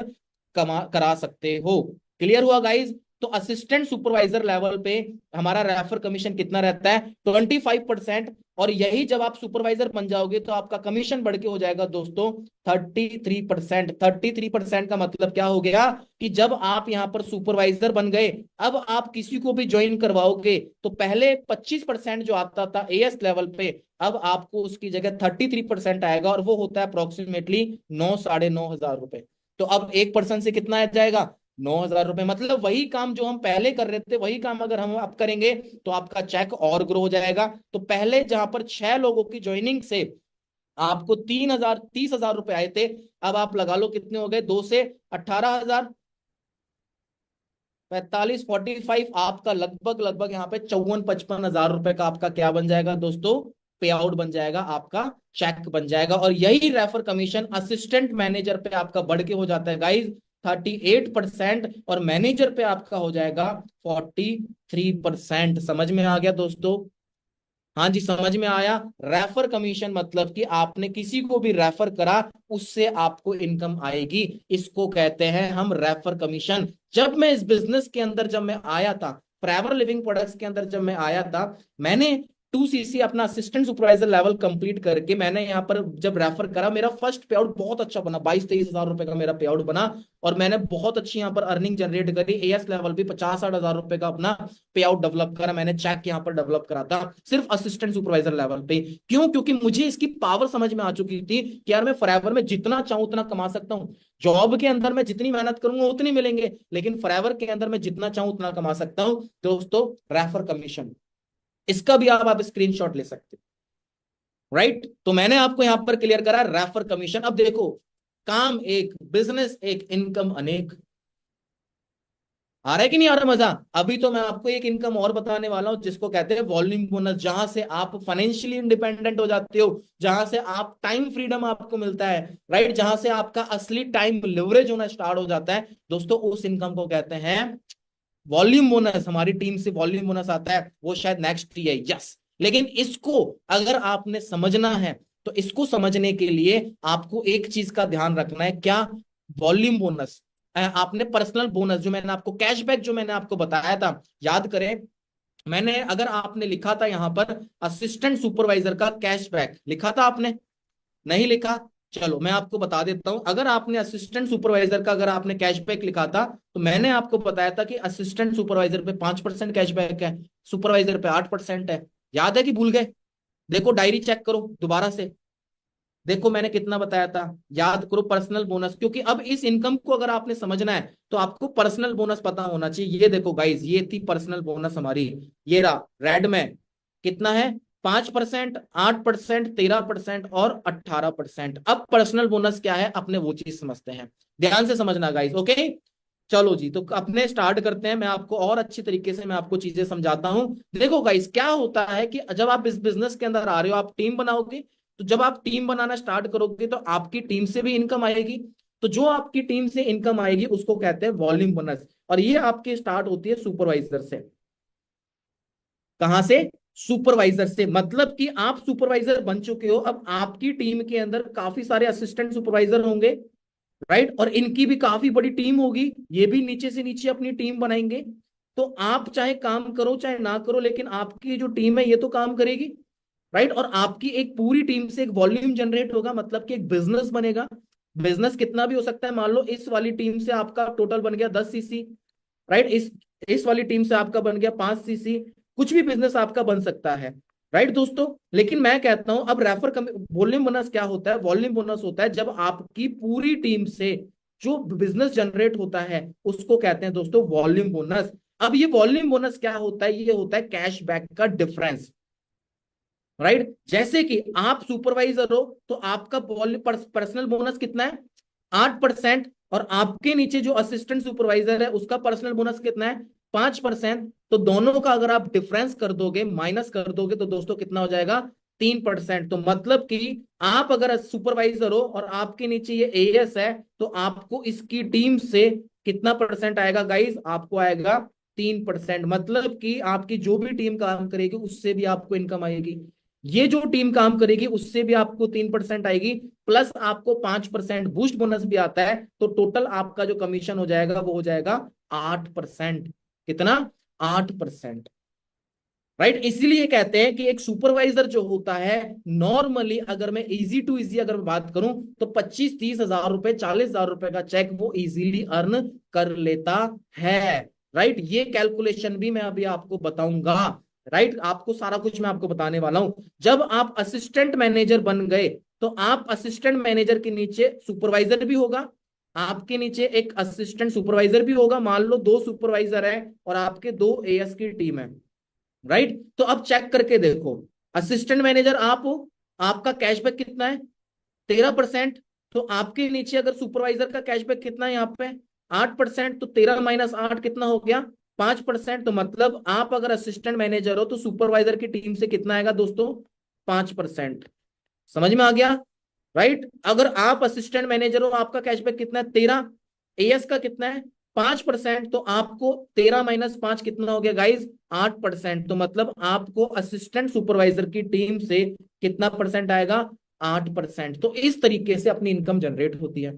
करा सकते हो। क्लियर हुआ गाइज? तो असिस्टेंट सुपरवाइजर लेवल पे हमारा रेफर कमीशन कितना रहता है? 25%। और यही जब आप सुपरवाइजर बन जाओगे तो आपका कमीशन बढ़ के हो जाएगा दोस्तों 33%। 33% का मतलब क्या हो गया कि जब आप यहां पर सुपरवाइजर बन गए, अब आप किसी को भी ज्वाइन करवाओगे तो पहले 25% जो आता था एएस लेवल पे, अब आपको उसकी जगह 33% आएगा। और वो होता है अप्रोक्सीमेटली 9, 9,500 रुपए। तो अब एक पर्सन से कितना आ जाएगा? 9,000 रुपए। मतलब वही काम जो हम पहले कर रहे थे वही काम अगर हम अब करेंगे तो आपका चेक और ग्रो हो जाएगा। तो पहले जहां पर 6 लोगों की ज्वाइनिंग से आपको 3,000, 30,000 रुपए आए थे, अब आप लगा लो कितने हो गए? 2 से 18,000। 45 45 आपका लगभग लगभग यहाँ पे 54-55 हजार रुपए का आपका क्या बन जाएगा दोस्तों, पे आउट बन जाएगा, आपका चेक बन जाएगा। और यही रेफर कमीशन असिस्टेंट मैनेजर पे आपका बढ़ के हो जाता है गाइज 38%, और मैनेजर पे आपका हो जाएगा 43%। समझ में आ गया दोस्तों? हाँ जी, समझ में आया। रेफर कमीशन मतलब कि आपने किसी को भी रेफर करा, उससे आपको इनकम आएगी, इसको कहते हैं हम रेफर कमीशन। जब मैं इस बिजनेस के अंदर जब मैं आया था, फॉरएवर लिविंग प्रोडक्ट्स के अंदर जब मैं आया था, मैंने 2 CC अपना असिस्टेंट सुपरवाइजर लेवल कंप्लीट करके मैंने यहाँ पर जब रेफर करा, मेरा फर्स्ट पे आउट बहुत अच्छा बना, 22-23 हजार रुपए का मेरा पे आउट बना, और मैंने बहुत अच्छी यहाँ पर अर्निंग जनरेट करी। एएस लेवल भी 50-60 हजार रुपए का अपना पे आउट डेवलप करा, मैंने चेक यहाँ पर डेवलप करा था सिर्फ असिस्टेंट सुपरवाइजर लेवल पे। क्यों? क्योंकि मुझे इसकी पावर समझ में आ चुकी थी कि यार मैं फॉरएवर में जितना चाहूं उतना कमा सकता हूं। जॉब के अंदर मैं जितनी मेहनत करूंगा उतनी मिलेंगे, लेकिन फॉरएवर के अंदर मैं जितना चाहूं उतना कमा सकता हूं। दोस्तों, रेफर कमीशन, इसका भी आप स्क्रीनशॉट ले सकते हो, राइट? तो मैंने आपको यहां पर क्लियर करा रेफर कमीशन। अब देखो, काम एक, बिजनेस एक, इनकम अनेक। आ रहा है कि नहीं आ रहा मजा? अभी तो मैं आपको एक इनकम और बताने वाला हूं जिसको कहते हैं वॉल्यूम बोनस, जहां से आप फाइनेंशियली इंडिपेंडेंट हो जाते हो, जहां से आप टाइम फ्रीडम आपको मिलता है, राइट? जहां से आपका असली टाइम लिवरेज होना स्टार्ट हो जाता है दोस्तों, उस इनकम को कहते हैं वॉल्यूम बोनस। हमारी टीम से वॉल्यूम बोनस आता है, वो शायद नेक्स्ट ही है, यस। लेकिन इसको अगर आपने समझना है, तो इसको समझने के लिए आपको एक चीज का ध्यान रखना है, क्या? Volume bonus. आपने पर्सनल बोनस जो मैंने आपको, कैशबैक जो मैंने आपको बताया था, याद करें, मैंने, अगर आपने लिखा था यहां पर असिस्टेंट सुपरवाइजर का कैशबैक, लिखा था आपने? नहीं लिखा? चलो मैं आपको बता देता हूं। अगर आपने असिस्टेंट सुपरवाइजर का, अगर आपने कैशबैक लिखा था, तो मैंने आपको बताया था कि असिस्टेंट सुपरवाइजर पे 5% कैशबैक है, सुपरवाइजर पे 8% है। याद है कि भूल गए? देखो डायरी चेक करो दोबारा से, देखो मैंने कितना बताया था, याद करो। पर्सनल बोनस, क्योंकि अब इस इनकम को अगर आपने समझना है तो आपको पर्सनल बोनस पता होना चाहिए। ये देखो गाइज, ये थी पर्सनल बोनस हमारी, ये रहा रेड में, कितना है? 5%, 8%, 13% और 18%। अब पर्सनल बोनस क्या है, अपने वो चीज समझते हैं, ध्यान से समझना गाइज, ओके? चलो जी, तो अपने स्टार्ट करते हैं। मैं आपको और अच्छी तरीके से मैं आपको चीजें समझाता हूं। देखो गाइस, क्या होता है कि जब आप इस बिजनेस के अंदर आ रहे हो, आप टीम बनाओगे, तो जब आप टीम बनाना स्टार्ट करोगे तो आपकी टीम से भी इनकम आएगी। तो जो आपकी टीम से इनकम आएगी उसको कहते हैं वॉल्यूम बोनस, और ये आपकी स्टार्ट होती है सुपरवाइजर से। कहां से? सुपरवाइजर से। मतलब कि आप सुपरवाइजर बन चुके हो, अब आपकी टीम के अंदर काफी सारे असिस्टेंट सुपरवाइजर होंगे, राइट? और इनकी भी काफी बड़ी टीम होगी, ये भी नीचे से नीचे अपनी टीम बनाएंगे। तो आप चाहे काम करो चाहे ना करो, लेकिन आपकी जो टीम है ये तो काम करेगी, राइट? और आपकी एक पूरी टीम से एक वॉल्यूम जनरेट होगा, मतलब कि एक बिजनेस बनेगा। बिजनेस कितना भी हो सकता है, मान लो इस वाली टीम से आपका टोटल बन गया 10 CC, राइट? इस वाली टीम से आपका बन गया 5 CC, कुछ भी बिजनेस आपका बन सकता है, राइट दोस्तों? लेकिन मैं कहता हूं, अब वॉल्यूम बोनस क्या होता है? वॉल्यूम बोनस होता है जब आपकी पूरी टीम से जो बिजनेस जनरेट होता है उसको कहते हैं दोस्तों वॉल्यूम बोनस। अब ये वॉल्यूम बोनस क्या होता है? ये होता है कैशबैक का डिफरेंस, राइट? जैसे कि आप सुपरवाइजर हो तो आपका पर्सनल बोनस कितना है? 8%। और आपके नीचे जो असिस्टेंट सुपरवाइजर है उसका पर्सनल बोनस कितना है? 5%। तो दोनों का अगर आप डिफरेंस कर दोगे, माइनस कर दोगे, तो दोस्तों कितना हो जाएगा? 3%। तो मतलब कि आप अगर सुपरवाइजर हो और आपके नीचे ये एएस है, तो आपको इसकी टीम से कितना परसेंट आएगा गाइज? आपको आएगा 3%। मतलब कि आपकी जो भी टीम काम करेगी उससे भी आपको इनकम आएगी, ये जो टीम काम करेगी उससे भी आपको 3% आएगी, प्लस आपको 5% बूस्ट बोनस भी आता है। तो टोटल आपका जो कमीशन हो जाएगा वो हो जाएगा 8%। कितना? 8%, राइट? इसीलिए कहते हैं कि एक सुपरवाइजर जो होता है, नॉर्मली अगर मैं इजी टू इजी अगर बात करूं, तो 25-30 हजार रुपए, 40 हजार रुपए का चेक वो इजीली अर्न कर लेता है, राइट? ये कैलकुलेशन भी मैं अभी आपको बताऊंगा, राइट? आपको सारा कुछ मैं आपको बताने वाला हूं। जब आप असिस्टेंट मैनेजर बन गए, तो आप असिस्टेंट मैनेजर के नीचे सुपरवाइजर भी होगा, आपके नीचे एक असिस्टेंट सुपरवाइजर भी होगा। मान लो 2 सुपरवाइजर है और आपके 2 एएस की टीम है, राइट? तो अब चेक करके देखो, असिस्टेंट मैनेजर आप हो, आपका कैशबैक कितना है? 13%। तो आपके नीचे अगर सुपरवाइजर का कैशबैक कितना है यहाँ पे? 8%, तो 13 - 8 कितना हो गया? 5%। तो मतलब आप अगर असिस्टेंट मैनेजर हो तो सुपरवाइजर की टीम से कितना आएगा दोस्तों? 5%। समझ में आ गया? राइट। अगर आप असिस्टेंट मैनेजर हो, आपका कैशबैक कितना है? 13। एएस का कितना है? 5%। तो आपको 13 - 5 कितना हो गया गाइज? 8%। तो मतलब आपको असिस्टेंट सुपरवाइजर की टीम से कितना परसेंट आएगा? 8%। तो इस तरीके से अपनी इनकम जनरेट होती है।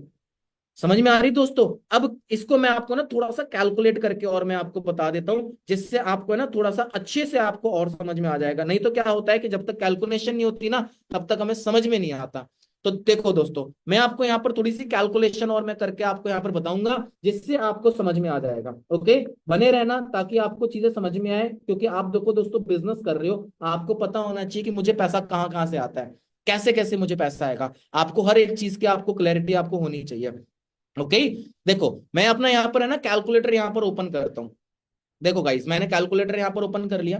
समझ में आ रही दोस्तों? अब इसको मैं आपको ना थोड़ा सा कैलकुलेट करके और मैं आपको बता देता हूं, जिससे आपको है ना थोड़ा सा अच्छे से आपको और समझ में आ जाएगा। नहीं तो क्या होता है कि जब तक कैलकुलेशन नहीं होती ना, तब तक हमें समझ में नहीं आता। तो देखो दोस्तों, मैं आपको यहाँ पर थोड़ी सी कैलकुलेशन और मैं करके आपको यहाँ पर बताऊंगा, जिससे आपको समझ में आ जाएगा। ओके, बने रहना ताकि आपको चीजें समझ में आए, क्योंकि आप देखो दोस्तों बिजनेस कर रहे हो, आपको पता होना चाहिए कि मुझे पैसा कहाँ कहाँ से आता है, कैसे कैसे मुझे पैसा आएगा। आपको हर एक चीज की आपको क्लैरिटी आपको होनी चाहिए। ओके। देखो मैं अपना यहाँ पर है ना कैलकुलेटर यहाँ पर ओपन करता हूँ। देखो गाइस, मैंने कैलकुलेटर यहाँ पर ओपन कर लिया।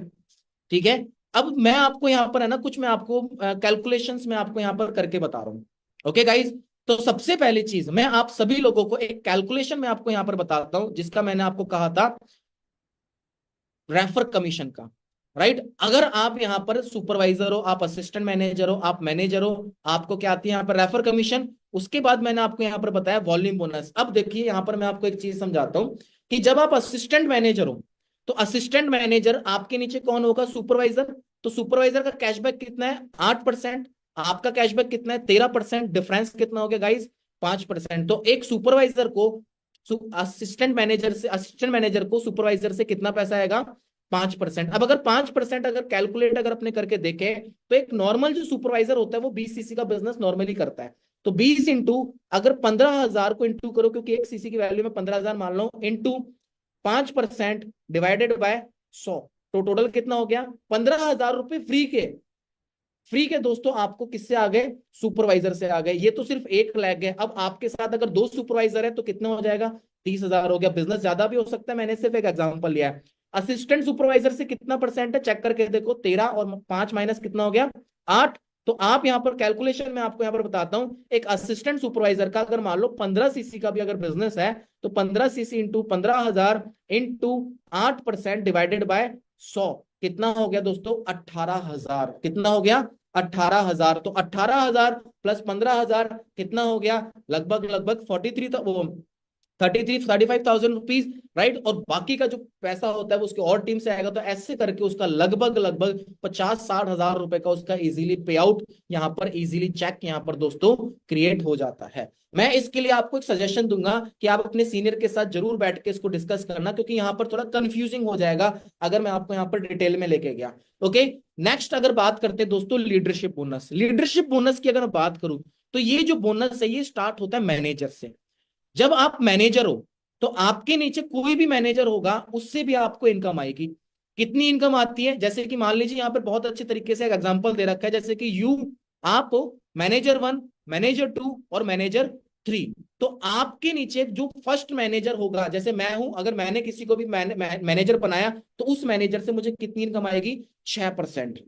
ठीक है। अब मैं आपको यहाँ पर है ना कुछ मैं आपको कैलकुलेशंस में आपको यहाँ पर करके बता रहा हूँ। Okay guys. तो सबसे पहली चीज मैं आप सभी लोगों को एक कैलकुलेशन में आपको यहाँ पर बताता हूँ, जिसका मैंने आपको कहा था रेफर कमीशन का। राइट। अगर आप यहाँ पर सुपरवाइजर हो, आप असिस्टेंट मैनेजर हो, आप मैनेजर हो, आपको क्या आती है यहाँ पर? Refer commission. उसके बाद मैंने आपको यहाँ पर बताया वॉल्यूम बोनस। अब देखिए यहाँ पर मैं आपको एक चीज समझाता हूँ कि जब आप असिस्टेंट मैनेजर हो, तो असिस्टेंट मैनेजर आपके नीचे कौन होगा? सुपरवाइजर। तो सुपरवाइजर का कैशबैक कितना है? 8%। आपका कैशबैक कितना है? 13%। डिफरेंस कितना हो गया गाइज? 5%। तो एक सुपरवाइजर को असिस्टेंट मैनेजर को सुपरवाइजर से कितना पैसा आएगा? 5%। अब अगर 5% अगर कैलकुलेट अगर अपने करके देखें, तो एक नॉर्मल जो सुपरवाइजर होता है वो 20 सीसी का बिजनेस नॉर्मली करता है। तो 20 इंटू, अगर 15,000 को इंटू करो, क्योंकि एक सीसी की वैल्यू में 15,000 मान लो, इंटू 5% डिवाइडेड बाय 100, तो टोटल कितना हो गया? 15,000 रुपए फ्री के। फ्री के दोस्तों आपको किससे आ गए? सुपरवाइजर से आ गए। ये तो सिर्फ एक लैग है। अब आपके साथ अगर दो सुपरवाइजर है तो कितना हो जाएगा? 30,000 हो गया। बिजनेस ज्यादा भी हो सकता है, मैंने सिर्फ एक एग्जांपल लिया है। असिस्टेंट सुपरवाइजर से कितना परसेंट है? चेक करके देखो। 13 और 5 माइनस कितना हो गया? 8। तो आप यहाँ पर कैलकुलेशन में आपको यहाँ पर बताता हूं, एक असिस्टेंट सुपरवाइजर का अगर मान लो 15 सीसी का भी अगर बिजनेस है, तो 15 CC into 15,000 into 8% divided by 100 कितना हो गया दोस्तों? 18,000। कितना हो गया? 18,000। तो 18,000 प्लस 15,000 कितना हो गया? लगभग लगभग 35,000 रुपीज। राइट। और बाकी का जो पैसा होता है वो उसके और टीम से आएगा, तो ऐसे करके उसका लगभग लगभग 50-60 हजार रुपए का उसका इजीली पे आउट यहाँ पर, इजीली चेक यहाँ पर दोस्तों क्रिएट हो जाता है। मैं इसके लिए आपको एक सजेशन दूंगा कि आप अपने सीनियर के साथ जरूर बैठ के इसको डिस्कस करना, क्योंकि यहाँ पर थोड़ा कंफ्यूजिंग हो जाएगा अगर मैं आपको यहाँ पर डिटेल में लेके गया। ओके। नेक्स्ट अगर बात करते हैं दोस्तों लीडरशिप बोनस। लीडरशिप बोनस की अगर मैं बात करूं, तो ये जो बोनस है ये स्टार्ट होता है मैनेजर से। जब आप मैनेजर हो, तो आपके नीचे कोई भी मैनेजर होगा, उससे भी आपको इनकम आएगी। कितनी इनकम आती है? जैसे कि मान लीजिए यहाँ पर बहुत अच्छे तरीके से एक एग्जांपल दे रखा है, जैसे कि आप हो मैनेजर 1, मैनेजर 2 और मैनेजर 3। तो आपके नीचे जो फर्स्ट मैनेजर होगा, जैसे मैं हूं, अगर मैंने किसी को भी मैनेजर बनाया, तो उस मैनेजर से मुझे कितनी इनकम आएगी? 6%।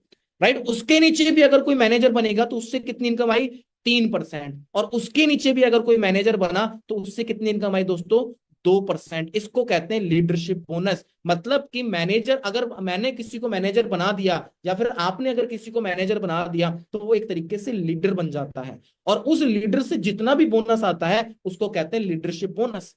राइट। उसके नीचे भी अगर कोई मैनेजर बनेगा तो उससे कितनी इनकम आई? 3%। और उसके नीचे भी अगर कोई मैनेजर बना तो उससे कितनी इनकम आई दोस्तों? 2%। इसको कहते हैं लीडरशिप बोनस। मतलब कि मैनेजर, अगर मैंने किसी को मैनेजर बना दिया या फिर आपने अगर किसी को मैनेजर बना दिया, तो वो एक तरीके से लीडर बन जाता है। और उस लीडर से जितना भी बोनस आता है उसको कहते हैं लीडरशिप बोनस।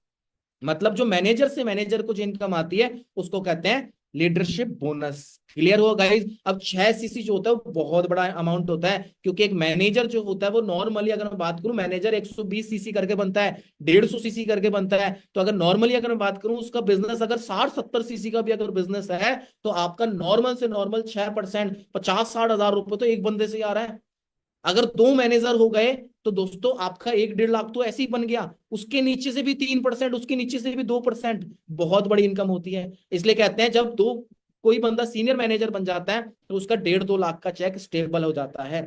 मतलब जो मैनेजर से मैनेजर को जो इनकम आती है उसको कहते हैं लीडरशिप बोनस। क्लियर हुआ गाइज? अब 6 सीसी जो होता है वो बहुत बड़ा अमाउंट होता है, क्योंकि एक मैनेजर जो होता है वो नॉर्मली, अगर मैं बात करूं, मैनेजर 120 सीसी करके बनता है, 150 सीसी करके बनता है। तो अगर नॉर्मली अगर मैं बात करूं, उसका बिजनेस अगर 60-70 सीसी का भी अगर बिजनेस है, तो आपका नॉर्मल से नॉर्मल 6%, 50-60 हजार रुपए तो एक बंदे से ही आ रहा है। अगर दो मैनेजर हो गए, तो दोस्तों आपका 1-1.5 लाख तो ऐसे ही बन गया। उसके नीचे से भी 3%, उसके नीचे से भी 2%, बहुत बड़ी इनकम होती है। इसलिए कहते हैं जब दो कोई बंदा सीनियर मैनेजर बन जाता है, तो उसका 1.5-2 लाख का चेक स्टेबल हो जाता है।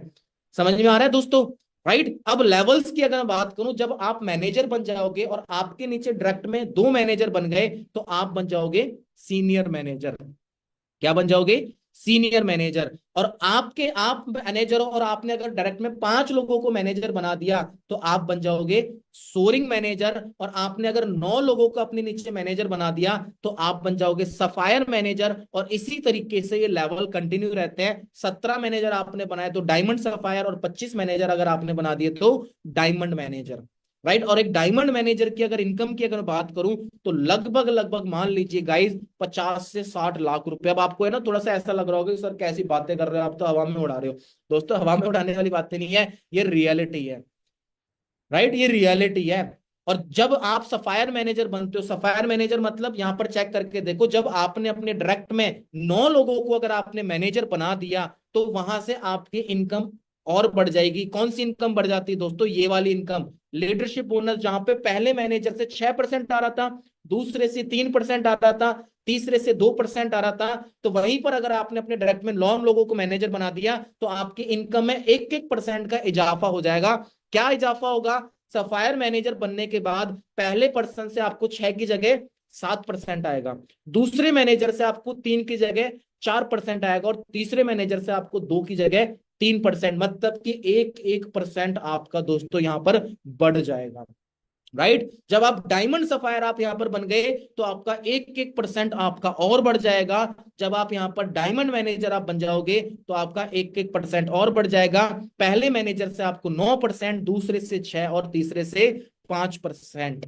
समझ में आ रहा है दोस्तों? राइट। अब लेवल्स की अगर मैं बात करूं, जब आप मैनेजर बन जाओगे और आपके नीचे डायरेक्ट में दो मैनेजर बन गए, तो आप बन जाओगे सीनियर मैनेजर। क्या बन जाओगे? Senior manager. और आप मैनेजर हो और आपने अगर डायरेक्ट में 5 लोगों को मैनेजर बना दिया तो आप बन जाओगे सोरिंग मैनेजर। और आपने अगर 9 लोगों को अपने नीचे मैनेजर बना दिया तो आप बन जाओगे सफायर मैनेजर। और इसी तरीके से ये लेवल कंटिन्यू रहते हैं। 17 मैनेजर आपने बनाए तो डायमंड सफायर, और 25 मैनेजर अगर आपने बना दिए तो डायमंड मैनेजर। राइट। और एक डायमंड मैनेजर की अगर इनकम की अगर बात करूं तो लगभग लगभग मान लीजिए गाइस 50 से 60 लाख रुपए। अब आपको है ना थोड़ा सा ऐसा लग रहा होगा कि सर कैसी बातें कर रहे हो, आप तो हवा में उड़ा रहे हो। दोस्तों हवा में उड़ाने वाली बातें नहीं है, ये रियलिटी है। राइट, ये रियलिटी है। और जब आप सफायर मैनेजर बनते हो, सफायर मैनेजर मतलब यहां पर चेक करके देखो, जब आपने अपने डायरेक्ट में 9 लोगों को अगर आपने मैनेजर बना दिया तो वहां से आपकी इनकम और बढ़ जाएगी। कौन सी इनकम बढ़ जाती है दोस्तों? ये वाली इनकम, लीडरशिप बोनस। जहां पे पहले मैनेजर से 6% आ रहा था, दूसरे से 3% आ रहा था, तीसरे से 2% आ रहा था, तो वहीं पर अगर आपने अपने डायरेक्ट में 9 लोगों को मैनेजर बना दिया तो आपकी इनकम में 1-1% का इजाफा हो जाएगा। क्या इजाफा होगा? सफायर मैनेजर बनने के बाद पहले पर्सन से आपको 6 की जगह 7% आएगा, दूसरे मैनेजर से आपको 3 की जगह 4% आएगा, और तीसरे मैनेजर से आपको 2 की जगह 3%। मतलब कि 1-1% आपका दोस्तों यहां पर बढ़ जाएगा। राइट। जब आप डायमंड सफायर आप यहां पर बन गए तो आपका 1-1% आपका और बढ़ जाएगा। जब आप यहां पर डायमंड मैनेजर आप बन जाओगे तो आपका 1-1% और बढ़ जाएगा। पहले मैनेजर से आपको 9%, दूसरे से 6 और तीसरे से 5%।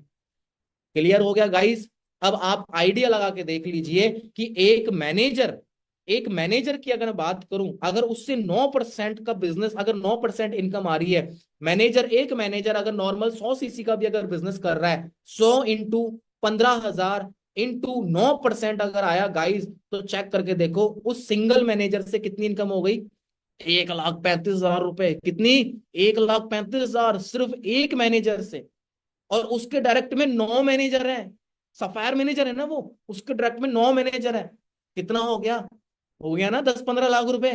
क्लियर हो गया गाइस? अब आप आइडिया लगा के देख लीजिए कि एक मैनेजर की अगर बात करूं, अगर उससे 9% का बिजनेस, अगर 9% इनकम आ रही है, एक मैनेजर अगर नॉर्मल 100 सीसी का भी अगर बिजनेस कर रहा है, 100 × 15,000 इंटू 9% अगर आया गाइस, तो चेक करके देखो उस सिंगल मैनेजर से कितनी इनकम हो गई। 1,35,000 रुपए। कितनी? 1,35,000 सिर्फ एक मैनेजर से। और उसके डायरेक्ट में 9 मैनेजर हैं, सफायर मैनेजर है ना वो, उसके डायरेक्ट में 9 मैनेजर है। कितना हो गया? हो गया ना 10-15 लाख रुपए।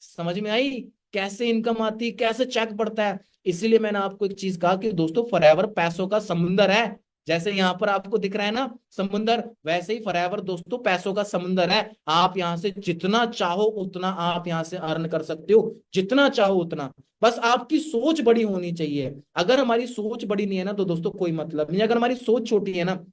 समझ में आई कैसे इनकम आती, कैसे चेक पड़ता है? इसीलिए मैंने आपको एक चीज कहा कि दोस्तों फॉरएवर पैसों का समुंदर है। जैसे यहां पर आपको दिख रहा है ना समुंदर, वैसे ही फॉरएवर दोस्तों पैसों का समुंदर है। आप यहां से जितना चाहो उतना आप यहां से अर्न कर सकते हो, जितना चाहो उतना। बस आपकी सोच बड़ी होनी चाहिए। अगर हमारी सोच बड़ी नहीं है ना तो दोस्तों कोई मतलब नहीं। अगर हमारी सोच छोटी है ना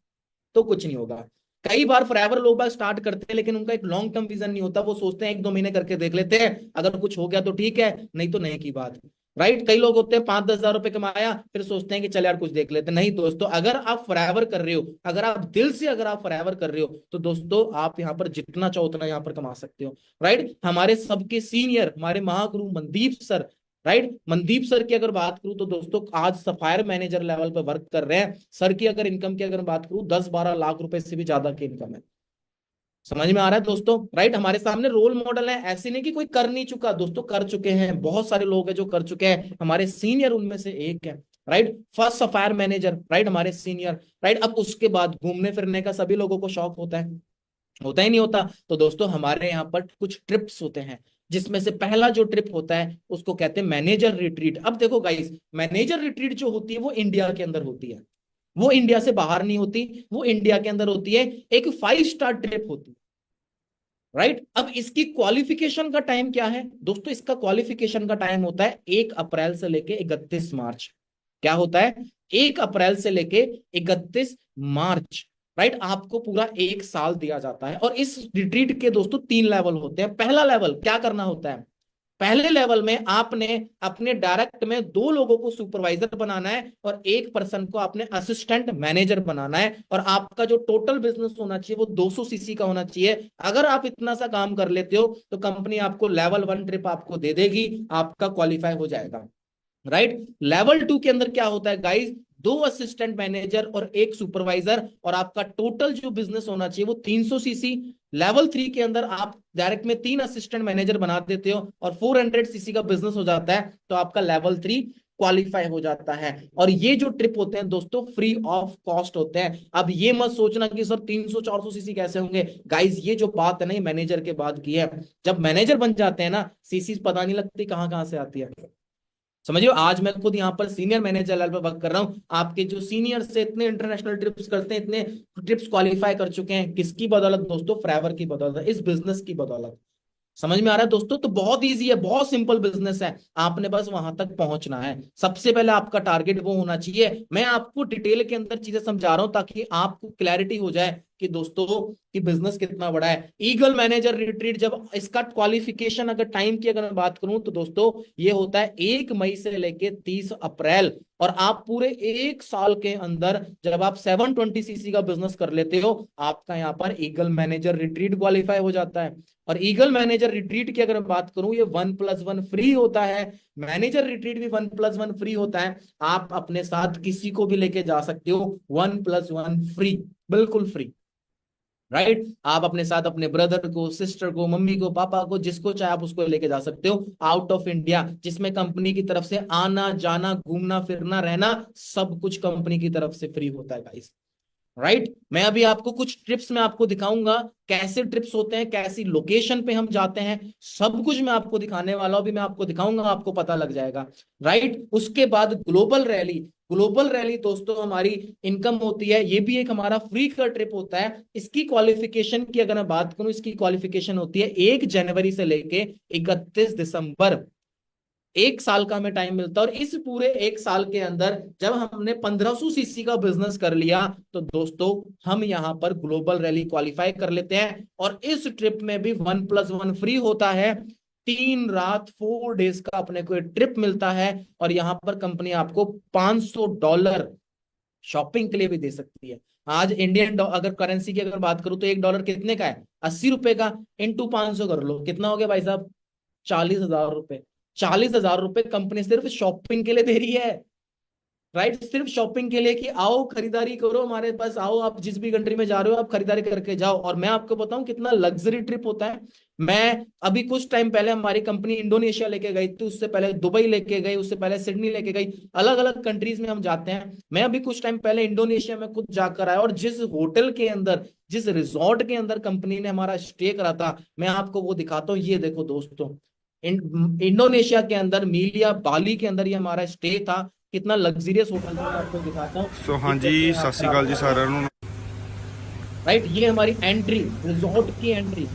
तो कुछ नहीं होगा। कई बार फॉरएवर लोग बात स्टार्ट करते हैं लेकिन उनका एक लॉन्ग टर्म विजन नहीं होता। वो सोचते हैं 1-2 महीने करके देख लेते हैं, अगर कुछ हो गया तो ठीक है, नहीं तो नहीं की बात। राइट। कई लोग होते हैं 5-10 हजार रुपए कमाया फिर सोचते हैं कि चल यार कुछ देख लेते हैं। नहीं दोस्तों, अगर आप फॉरएवर कर रहे हो, अगर आप दिल से अगर आप फॉरएवर कर रहे हो तो दोस्तों आप यहाँ पर जितना चाहो उतना यहाँ पर कमा सकते हो। राइट। हमारे सबके सीनियर, हमारे महागुरु Mandeep sir, right, Mandeep sir की अगर बात करूं तो दोस्तों आज सफायर मैनेजर लेवल पर वर्क कर रहे हैं। सर की अगर इनकम की अगर बात करूं 10-12 लाख रुपए से भी ज्यादा की इनकम है। समझ में आ रहा है दोस्तों? राइट। हमारे सामने रोल मॉडल है, ऐसे नहीं कि कोई कर नहीं चुका, दोस्तों कर चुके हैं, बहुत सारे लोग हैं जो कर चुके हैं। हमारे सीनियर उनमें से एक है। Right. First sapphire manager, right, हमारे सीनियर। राइट। अब उसके बाद घूमने फिरने का सभी लोगों को शौक होता है, होता ही नहीं होता? तो दोस्तों हमारे यहाँ पर कुछ ट्रिप्स होते हैं, जिसमें से पहला जो ट्रिप होता है उसको कहते हैं मैनेजर रिट्रीट। अब देखो गाइस, मैनेजर रिट्रीट जो होती है वो इंडिया के अंदर होती है, वो इंडिया से बाहर नहीं होती, वो इंडिया के अंदर होती है। एक 5 स्टार ट्रिप होती है। राइट। अब इसकी क्वालिफिकेशन का टाइम क्या है दोस्तों? इसका क्वालिफिकेशन का टाइम होता है 1 अप्रैल से लेके 31 मार्च। क्या होता है? 1 अप्रैल से लेके 31 मार्च। राइट। आपको पूरा 1 साल दिया जाता है। और इस रिट्रीट के दोस्तों 3 लेवल होते हैं। पहला लेवल क्या करना होता है? पहले लेवल में आपने अपने डायरेक्ट में 2 लोगों को सुपरवाइजर बनाना है और एक पर्सन को आपने असिस्टेंट मैनेजर बनाना है। और आपका जो टोटल बिजनेस होना चाहिए वो 200 सीसी का होना चाहिए। अगर आप इतना सा काम कर लेते हो तो कंपनी आपको लेवल 1 ट्रिप आपको दे देगी, आपका क्वालिफाई हो जाएगा। राइट। लेवल 2 के अंदर क्या होता है गाइस? 2 असिस्टेंट मैनेजर और एक सुपरवाइजर, और आपका टोटल जो बिजनेस होना चाहिए वो 300 सीसी। लेवल 3 के अंदर आप डायरेक्ट में 3 असिस्टेंट मैनेजर बना देते हो और 400 सीसी का बिजनेस हो जाता है, तो आपका लेवल 3 क्वालिफाई हो जाता है। और ये जो ट्रिप होते हैं दोस्तों फ्री ऑफ कॉस्ट होते हैं। अब ये मत सोचना कि सर 300-400 सीसी कैसे होंगे। गाइस ये जो बात है ना, ये मैनेजर के बाद की है। जब मैनेजर बन जाते हैं ना, सीसी पता नहीं लगती कहां कहां से आती है। समझिए, आज मैं खुद यहाँ पर सीनियर मैनेजर लेवल पर वर्क कर रहा हूँ। आपके जो सीनियर से इतने इंटरनेशनल ट्रिप्स करते हैं, इतने ट्रिप्स क्वालिफाई कर चुके हैं, किसकी बदौलत दोस्तों? फॉरएवर की बदौलत, इस बिजनेस की बदौलत। समझ में आ रहा है दोस्तों? तो बहुत इजी है, बहुत सिंपल बिजनेस है, आपने बस वहां तक पहुंचना है। सबसे पहले आपका टारगेट वो होना चाहिए। मैं आपको डिटेल के अंदर चीजें समझा रहा हूं ताकि आपको क्लैरिटी हो जाए कि दोस्तों कि बिजनेस कितना बड़ा है। ईगल मैनेजर रिट्रीट, जब इसका क्वालिफिकेशन अगर टाइम की अगर मैं बात करूं तो दोस्तों ये होता है 1 मई से लेके 30 अप्रैल। और आप पूरे 1 साल के अंदर जब आप 720 सीसी का बिजनेस कर लेते हो, आपका यहाँ पर ईगल मैनेजर रिट्रीट क्वालिफाई हो जाता है। और ईगल मैनेजर रिट्रीट की अगर मैं बात करूं, ये 1+1 फ्री होता है। मैनेजर रिट्रीट भी 1+1 फ्री होता है। आप अपने साथ किसी को भी लेके जा सकते हो, 1+1 फ्री, बिल्कुल फ्री। राइट, आप अपने साथ अपने ब्रदर को, सिस्टर को, मम्मी को, पापा को, जिसको चाहे आप उसको लेके जा सकते हो आउट ऑफ इंडिया, जिसमें कंपनी की तरफ से आना जाना घूमना फिरना रहना सब कुछ कंपनी की तरफ से फ्री होता है गाइस। राइट, मैं अभी आपको कुछ ट्रिप्स में आपको दिखाऊंगा, कैसे ट्रिप्स होते हैं, कैसी लोकेशन पे हम जाते हैं, सब कुछ मैं आपको दिखाने वाला हूं। अभी मैं आपको दिखाऊंगा, आपको पता लग जाएगा। राइट, उसके बाद ग्लोबल रैली। ग्लोबल रैली दोस्तों हमारी इनकम होती है, ये भी एक हमारा फ्री का ट्रिप होता है। इसकी क्वालिफिकेशन की अगर मैं बात करूं, इसकी क्वालिफिकेशन होती है 1 जनवरी से लेके 31 दिसंबर। 1 साल का हमें टाइम मिलता है। और इस पूरे 1 साल के अंदर जब हमने 1500 सीसी का बिजनेस कर लिया तो दोस्तों हम यहाँ पर ग्लोबल रैली क्वालिफाई कर लेते हैं। और इस ट्रिप में भी 1+1 फ्री होता है। 3 रात 4 डेज का अपने को ट्रिप मिलता है। और यहाँ पर कंपनी आपको $500 शॉपिंग के लिए भी दे सकती है। आज इंडियन अगर करेंसी की अगर बात करूं तो $1 कितने का है? 80 रुपए का। इंटू 500 कर लो, कितना हो गया भाई साहब? 40,000 रुपए। 40,000 रुपए कंपनी सिर्फ शॉपिंग के लिए दे रही है। राइट, सिर्फ शॉपिंग के लिए कि आओ खरीदारी करो हमारे पास, आओ आप जिस भी कंट्री में जा रहे हो आप खरीदारी करके जाओ। और मैं आपको बताऊं कितना लग्जरी ट्रिप होता है। मैं अभी कुछ टाइम पहले हमारी कंपनी इंडोनेशिया लेके गई थी, उससे पहले दुबई लेके गई, उससे पहले सिडनी लेके गई। अलग अलग कंट्रीज में हम जाते हैं। मैं अभी कुछ टाइम पहले इंडोनेशिया में खुद जाकर आया, और जिस होटल के अंदर, जिस रिजॉर्ट के अंदर कंपनी ने हमारा स्टे करा था, मैं आपको वो दिखाता हूँ। ये देखो दोस्तों, इंडोनेशिया के अंदर मीलिया बाली के अंदर ये हमारा स्टे था। कितना लग्जरियस होटल था, मैं आपको दिखाता हूँ। सो हाँ ये जी, देखो यहाँ सत पर श्री आप अकाल जी देख साਰਿਆਂ सकते ਨੂੰ। हैं। राइट, ये हमारी एंट्री, रिजॉर्ट की एंट्री।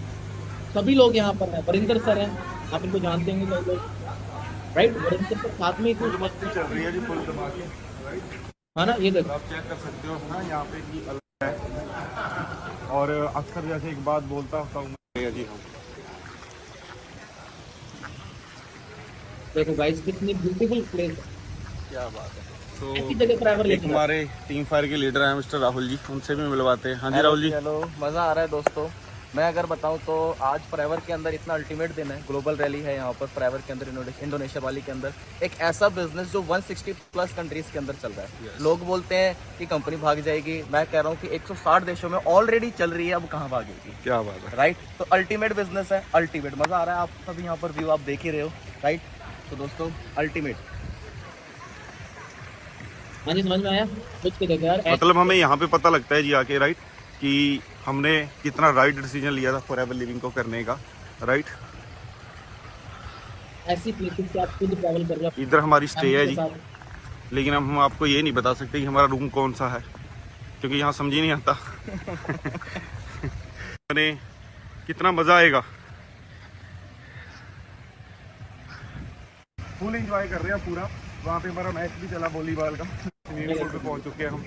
सभी लोग यहाँ पर हैं, वरिंदर सर हैं, आप इनको जानते होंगे कई लोग। राइट, वरिंदर सर साथ में ही फुल कुछ मस्ती चल रही है जी, फुल धमाके। राइट, हाँ ना, ये और देखो। आप चेक कर सकते हो ना यहाँ पे कि अलग है। और अक्सर जैसे एक बात बोलता होता हूँ मैं जी, हाँ देखो गाइस कितनी ब्यूटीफुल प्लेस है। क्या बात है। तो ऐसी जगह ड्राइवर एक लेके जाते हमारे टीम फायर के लीडर हैं मिस्टर राहुल जी, उनसे भी मिलवाते हैं। हाँ जी हेलो राहुल जी, जी। हेलो। मज़ा आ रहा है दोस्तों। मैं अगर बताऊं तो आज फॉरएवर के अंदर इतना अल्टीमेट दिन है। ग्लोबल रैली है यहाँ पर फॉरएवर के अंदर, इंडोनेशिया वाली के अंदर। एक ऐसा बिजनेस जो 160 प्लस कंट्रीज के अंदर चल रहा है। Yes. लोग बोलते हैं कि कंपनी भाग जाएगी, मैं कह रहा हूँ कि 160 देशों में ऑलरेडी चल रही है, अब कहाँ भागेगी। क्या बात है। राइट, तो अल्टीमेट बिजनेस है, अल्टीमेट मज़ा आ रहा है। आप सब यहाँ पर व्यू आप देख ही रहे हो। राइट, तो दोस्तों अल्टीमेट। हाँ जी, समझ में आया? सोच के देखो यार, मतलब हमें यहाँ पे पता लगता है जी आके, राइट, कि हमने कितना राइट डिसीजन लिया था फॉरएवर लिविंग को करने का। राइट, ऐसी प्लेसेस पे आप खुद ट्रैवल कर रहे हो इधर हमारी स्टे फैमिली है के जी, साथ। लेकिन अब हम आपको ये नहीं बता सकते कि हमारा रूम कौन सा है, क्योंकि यहाँ समझ ही नहीं आता। मैंने कितना मज़ा आएगा। फुल एंजॉय कर रहे हैं पूरा। वहाँ पे हमारा मैच भी चला वॉलीबॉल का। स्विमिंग पूल पे पहुँच चुके हैं हम।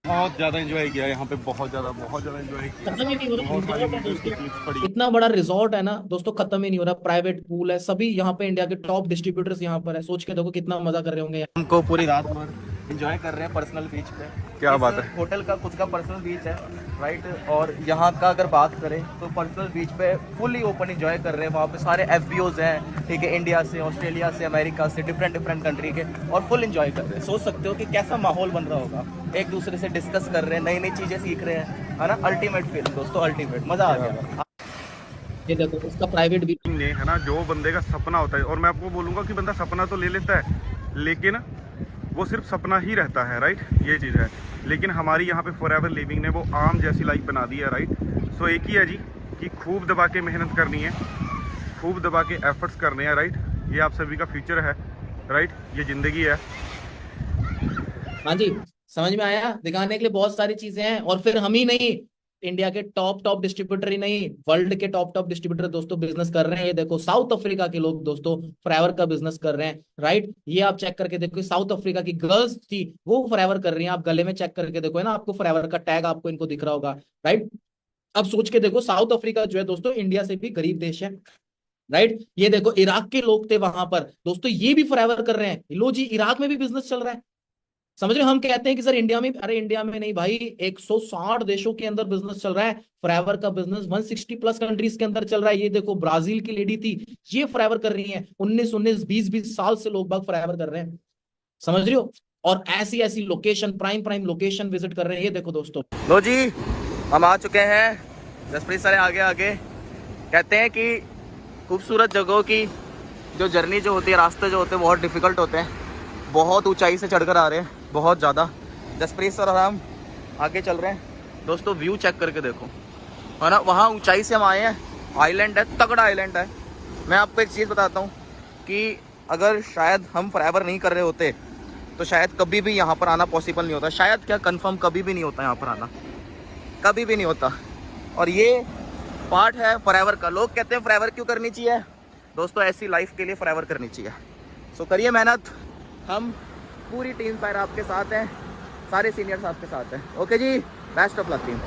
बहुत ज़्यादा एंजॉय किया यहाँ पे, बहुत ज़्यादा एंजॉय किया। खत्म ही नहीं हो रहा बहुत सारी रिजॉर्ट है वीडियोस की दोस्तों। क्लिप्स पड़ी। इतना बड़ा रिजॉर्ट है ना दोस्तों, खत्म ही नहीं हो रहा। प्राइवेट पूल है, सभी यहाँ पे इंडिया के टॉप डिस्ट्रीब्यूटर्स यहाँ पर है। सोच के देखो कितना मजा कर रहे होंगे। हमको पूरी रात भर एंजॉय कर रहे हैं पर्सनल बीच पे। क्या इस बात है। होटल का खुद का पर्सनल बीच है। राइट, और यहाँ का अगर बात करें तो पर्सनल बीच पे फुल्ली ओपन एंजॉय कर रहे हैं। वहाँ पे सारे एफबीओज हैं, ठीक है, इंडिया से, ऑस्ट्रेलिया से, अमेरिका से, डिफरेंट कंट्री के, और फुल एंजॉय कर रहे हैं। सोच सकते हो कि कैसा माहौल बन रहा होगा। एक दूसरे से डिस्कस कर रहे हैं, नई नई चीज़ें सीख रहे हैं, है ना। अल्टीमेट फीलिंग दोस्तों, अल्टीमेट मज़ा आ गया। ये देखो उसका प्राइवेट भी। ने है ना, जो बंदे का सपना होता है, और मैं आपको बोलूँगा कि बंदा सपना तो ले लेता है, लेकिन वो सिर्फ सपना ही रहता है। राइट, ये चीज़ है। लेकिन हमारी यहाँ पे फॉरएवर लिविंग ने वो आम जैसी लाइफ बना दी है। राइट, सो एक ही है जी कि खूब दबा के मेहनत करनी है, खूब दबा के एफर्ट्स करने हैं। राइट, ये आप सभी का फ्यूचर है। राइट, ये ज़िंदगी है। हाँ जी, समझ में आया? दिखाने के लिए बहुत सारी चीजें हैं। और फिर हम ही नहीं, इंडिया के टॉप टॉप डिस्ट्रीब्यूटर ही नहीं, वर्ल्ड के टॉप टॉप डिस्ट्रीब्यूटर दोस्तों बिजनेस कर रहे हैं। ये देखो साउथ अफ्रीका के लोग दोस्तों फॉरएवर का बिजनेस कर रहे हैं, राइट। ये आप चेक करके देखो, साउथ अफ्रीका की गर्ल्स थी वो फॉरएवर कर रही हैं। आप गले में चेक करके देखो, है ना, आपको फॉरएवर का टैग आपको इनको दिख रहा होगा, राइट। अब सोच के देखो, साउथ अफ्रीका जो है दोस्तों इंडिया से भी गरीब देश है, राइट। ये देखो इराक के लोग थे वहां पर दोस्तों, ये भी फॉरएवर कर रहे हैं। लो जी, इराक में भी बिजनेस चल रहा है। समझ रहे हो, हम कहते हैं कि सर इंडिया में, अरे इंडिया में नहीं भाई, 160 देशों के अंदर बिजनेस चल रहा है। फॉरएवर का बिजनेस 160 प्लस कंट्रीज के अंदर चल रहा है। ये देखो ब्राजील की लेडी थी, ये फॉरएवर कर रही है। 19 साल से लोग बाग फॉरएवर कर रहे हैं, समझ रहे हो। और ऐसी ऐसी location, prime prime location visit कर रहे हैं। ये देखो दोस्तों, लो जी हम आ चुके हैं जसप्रीत सर आगे आगे। कहते हैं कि खूबसूरत जगहों की जो जर्नी जो होती है, रास्ते जो होते हैं बहुत डिफिकल्ट होते हैं। बहुत ऊंचाई से चढ़कर आ रहे हैं, बहुत ज़्यादा। जसप्रीत सर और हम आगे चल रहे हैं दोस्तों। व्यू चेक करके देखो, है ना, वहाँ ऊंचाई से हम आए हैं। आइलैंड है, तगड़ा आइलैंड है। मैं आपको एक चीज़ बताता हूँ कि अगर शायद हम फॉरएवर नहीं कर रहे होते तो शायद कभी भी यहाँ पर आना पॉसिबल नहीं होता। शायद क्या, कंफर्म कभी भी नहीं होता यहाँ पर आना, कभी भी नहीं होता। और ये पार्ट है फॉरएवर का। लोग कहते हैं फॉरएवर क्यों करनी चाहिए दोस्तों, ऐसी लाइफ के लिए फॉरएवर करनी चाहिए। सो करिए मेहनत, हम पूरी टीम फायर आपके साथ हैं, सारे सीनियर्स आपके साथ हैं। ओके जी, बेस्ट ऑफ लक टीम।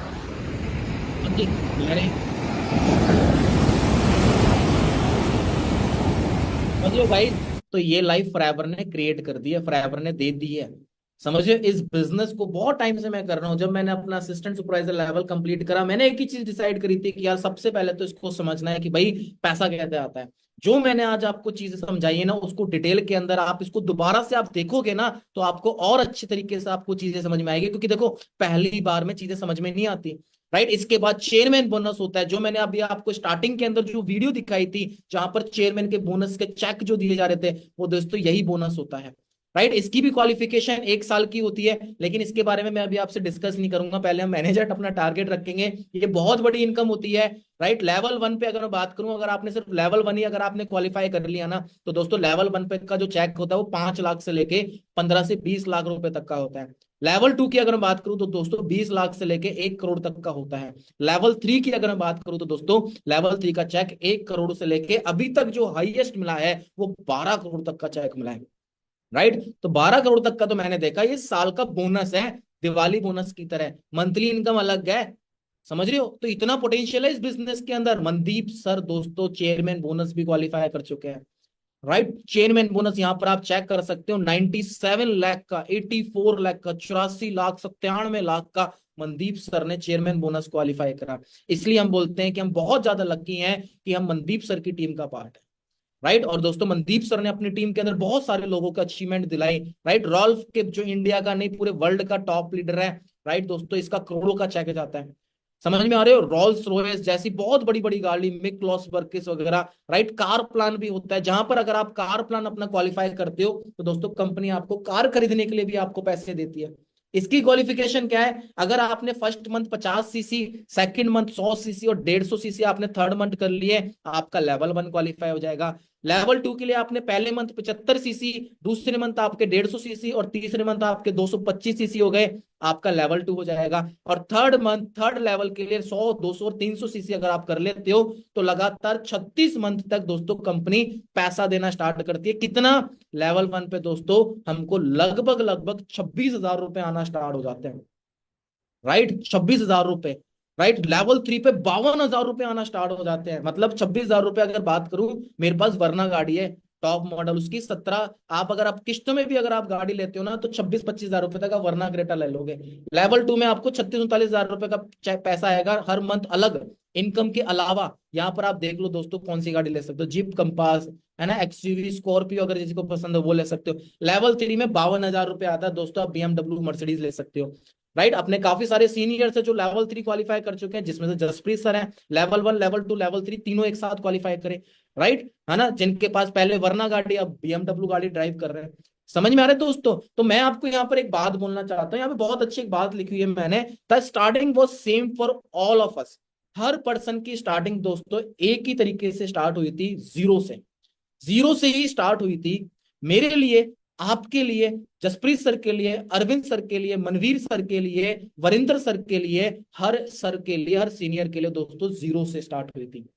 समझिए भाई, तो ये लाइफ फॉरएवर ने क्रिएट कर दी है, फॉरएवर ने दे दी है। समझिए, इस बिजनेस को बहुत टाइम से मैं कर रहा हूँ। जब मैंने अपना असिस्टेंट सुपरवाइजर लेवल कंप्लीट करा, मैंने एक ही चीज डिसाइड करी थी कि यार सबसे पहले तो इसको समझना है कि भाई पैसा कैसे आता है। जो मैंने आज आपको चीजें समझाई है ना, उसको डिटेल के अंदर आप इसको दोबारा से आप देखोगे ना, तो आपको और अच्छे तरीके से आपको चीजें समझ में आएगी। क्योंकि देखो पहली बार में चीजें समझ में नहीं आती, राइट। इसके बाद चेयरमैन बोनस होता है, जो मैंने अभी आपको स्टार्टिंग के अंदर जो वीडियो दिखाई थी, जहां पर चेयरमैन के बोनस के चेक जो दिए जा रहे थे, वो दोस्तों यही बोनस होता है, राइट। इसकी भी क्वालिफिकेशन 1 साल की होती है, लेकिन इसके बारे में मैं अभी आपसे डिस्कस नहीं करूंगा। पहले हम मैनेजर अपना टारगेट रखेंगे। ये बहुत बड़ी इनकम होती है, राइट। लेवल 1 पे अगर मैं बात करूं, अगर आपने सिर्फ लेवल 1 ही अगर आपने क्वालिफाई कर लिया ना, तो दोस्तों लेवल 1 पे का जो चेक होता है वो 5 लाख से लेके 15 से 20 लाख रुपए तक का होता है। लेवल 2 की अगर मैं बात करूं तो दोस्तों 20 लाख से लेके 1 करोड़ तक का होता है। लेवल 3 की अगर मैं बात करूं तो दोस्तों लेवल 3 का चेक 1 करोड़ से लेके अभी तक जो हाईएस्ट मिला है वो 12 करोड़ तक का चेक मिला है, राइट। तो 12 करोड़ तक का तो मैंने देखा, ये साल का बोनस है, दिवाली बोनस की तरह। मंथली इनकम अलग है, समझ रहे हो। तो इतना पोटेंशियल है इस बिजनेस के अंदर। मनदीप सर दोस्तों चेयरमैन बोनस भी क्वालिफाई कर चुके हैं, राइट। चेयरमैन बोनस यहां पर आप चेक कर सकते हो, 97 लाख का, 84 लाख का, 84 लाख, 97 लाख का मनदीप सर ने चेयरमैन बोनस क्वालिफाई करा। इसलिए हम बोलते हैं कि हम बहुत ज्यादा लकी हैं कि हम मनदीप सर की टीम का पार्ट है, राइट। और दोस्तों मनदीप सर ने अपनी टीम के अंदर बहुत सारे लोगों को अचीवमेंट दिलाई, राइट। रॉल्फ के जो इंडिया का नहीं पूरे वर्ल्ड का टॉप लीडर है, राइट दोस्तों, इसका करोड़ों का चेक जाता है। समझ में आ रहे हो, रॉल्स रॉयस जैसी बहुत बड़ी बड़ी गाड़ी, मिक लॉसबर्गिस वगैरह, राइट। कार प्लान भी होता है, जहां पर अगर आप कार प्लान अपना क्वालिफाई करते हो तो दोस्तों कंपनी आपको कार खरीदने के लिए भी आपको पैसे देती है। इसकी क्वालिफिकेशन क्या है, अगर आपने first month 50 CC, second month 100 CC और 150 सीसी आपने थर्ड मंथ कर लिए, आपका लेवल 1 क्वालिफाई हो जाएगा। लेवल 2 के लिए आपने पहले मंथ 75 सीसी, दूसरे मंथ आपके 150 सीसी और तीसरे मंथ आपके 225 सीसी हो गए, आपका लेवल 2 हो जाएगा। और थर्ड मंथ, थर्ड लेवल के लिए 100, 200 और 300 सीसी अगर आप कर लेते हो तो लगातार 36 मंथ तक दोस्तों कंपनी पैसा देना स्टार्ट करती है। कितना, लेवल 1 पे दोस्तों हमको लगभग लगभग 26,000 रुपए आना स्टार्ट हो जाते हैं, राइट। 26,000 रुपए, राइट। लेवल 3 पे 52,000 रुपए आना स्टार्ट हो जाते हैं। मतलब 26,000 रुपए अगर बात करूं, मेरे पास वरना गाड़ी है टॉप मॉडल, उसकी 17, अगर आप किस्तों में भी अगर आप गाड़ी लेते हो ना तो 26-25,000 रुपए तक का वरना क्रेटा ले लोगे। लेवल 2 में आपको 36-39,000 रुपए का पैसा आएगा हर मंथ अलग इनकम के अलावा। यहाँ पर आप देख लो दोस्तों कौन सी गाड़ी ले सकते हो, जीप कंपास, है ना, एक्सयूवी स्कॉर्पियो अगर जिसको पसंद है वो ले सकते हो। लेवल 3 में 52,000 रुपए आता है दोस्तों, आप BMW मर्सिडीज ले सकते हो, राइट। अपने काफी सारे सीनियर्स है जो लेवल 3 क्वालिफाई कर चुके हैं, जिसमें से जसप्रीत सर हैं, लेवल 1, लेवल 2, लेवल 3 तीनों एक साथ क्वालिफाई करे, राइट, है ना, जिनके पास पहले वरना गाड़ी, अब BMW गाड़ी ड्राइव कर रहे हैं। समझ में आ रहा है दोस्तों। तो मैं आपको यहाँ पर एक बात बोलना चाहता हूँ, यहाँ पे बहुत अच्छी एक बात लिखी हुई है मैंने, the starting was same for all of us. Her person की स्टार्टिंग दोस्तों एक ही तरीके से स्टार्ट हुई थी, जीरो से, जीरो से ही स्टार्ट हुई थी। मेरे लिए आपके लिए, जसप्रीत सर के लिए, अरविंद सर के लिए, मनवीर सर के लिए, वरिंदर सर के लिए, हर सर के लिए, हर सीनियर के लिए दोस्तों जीरो से स्टार्ट हुई थी।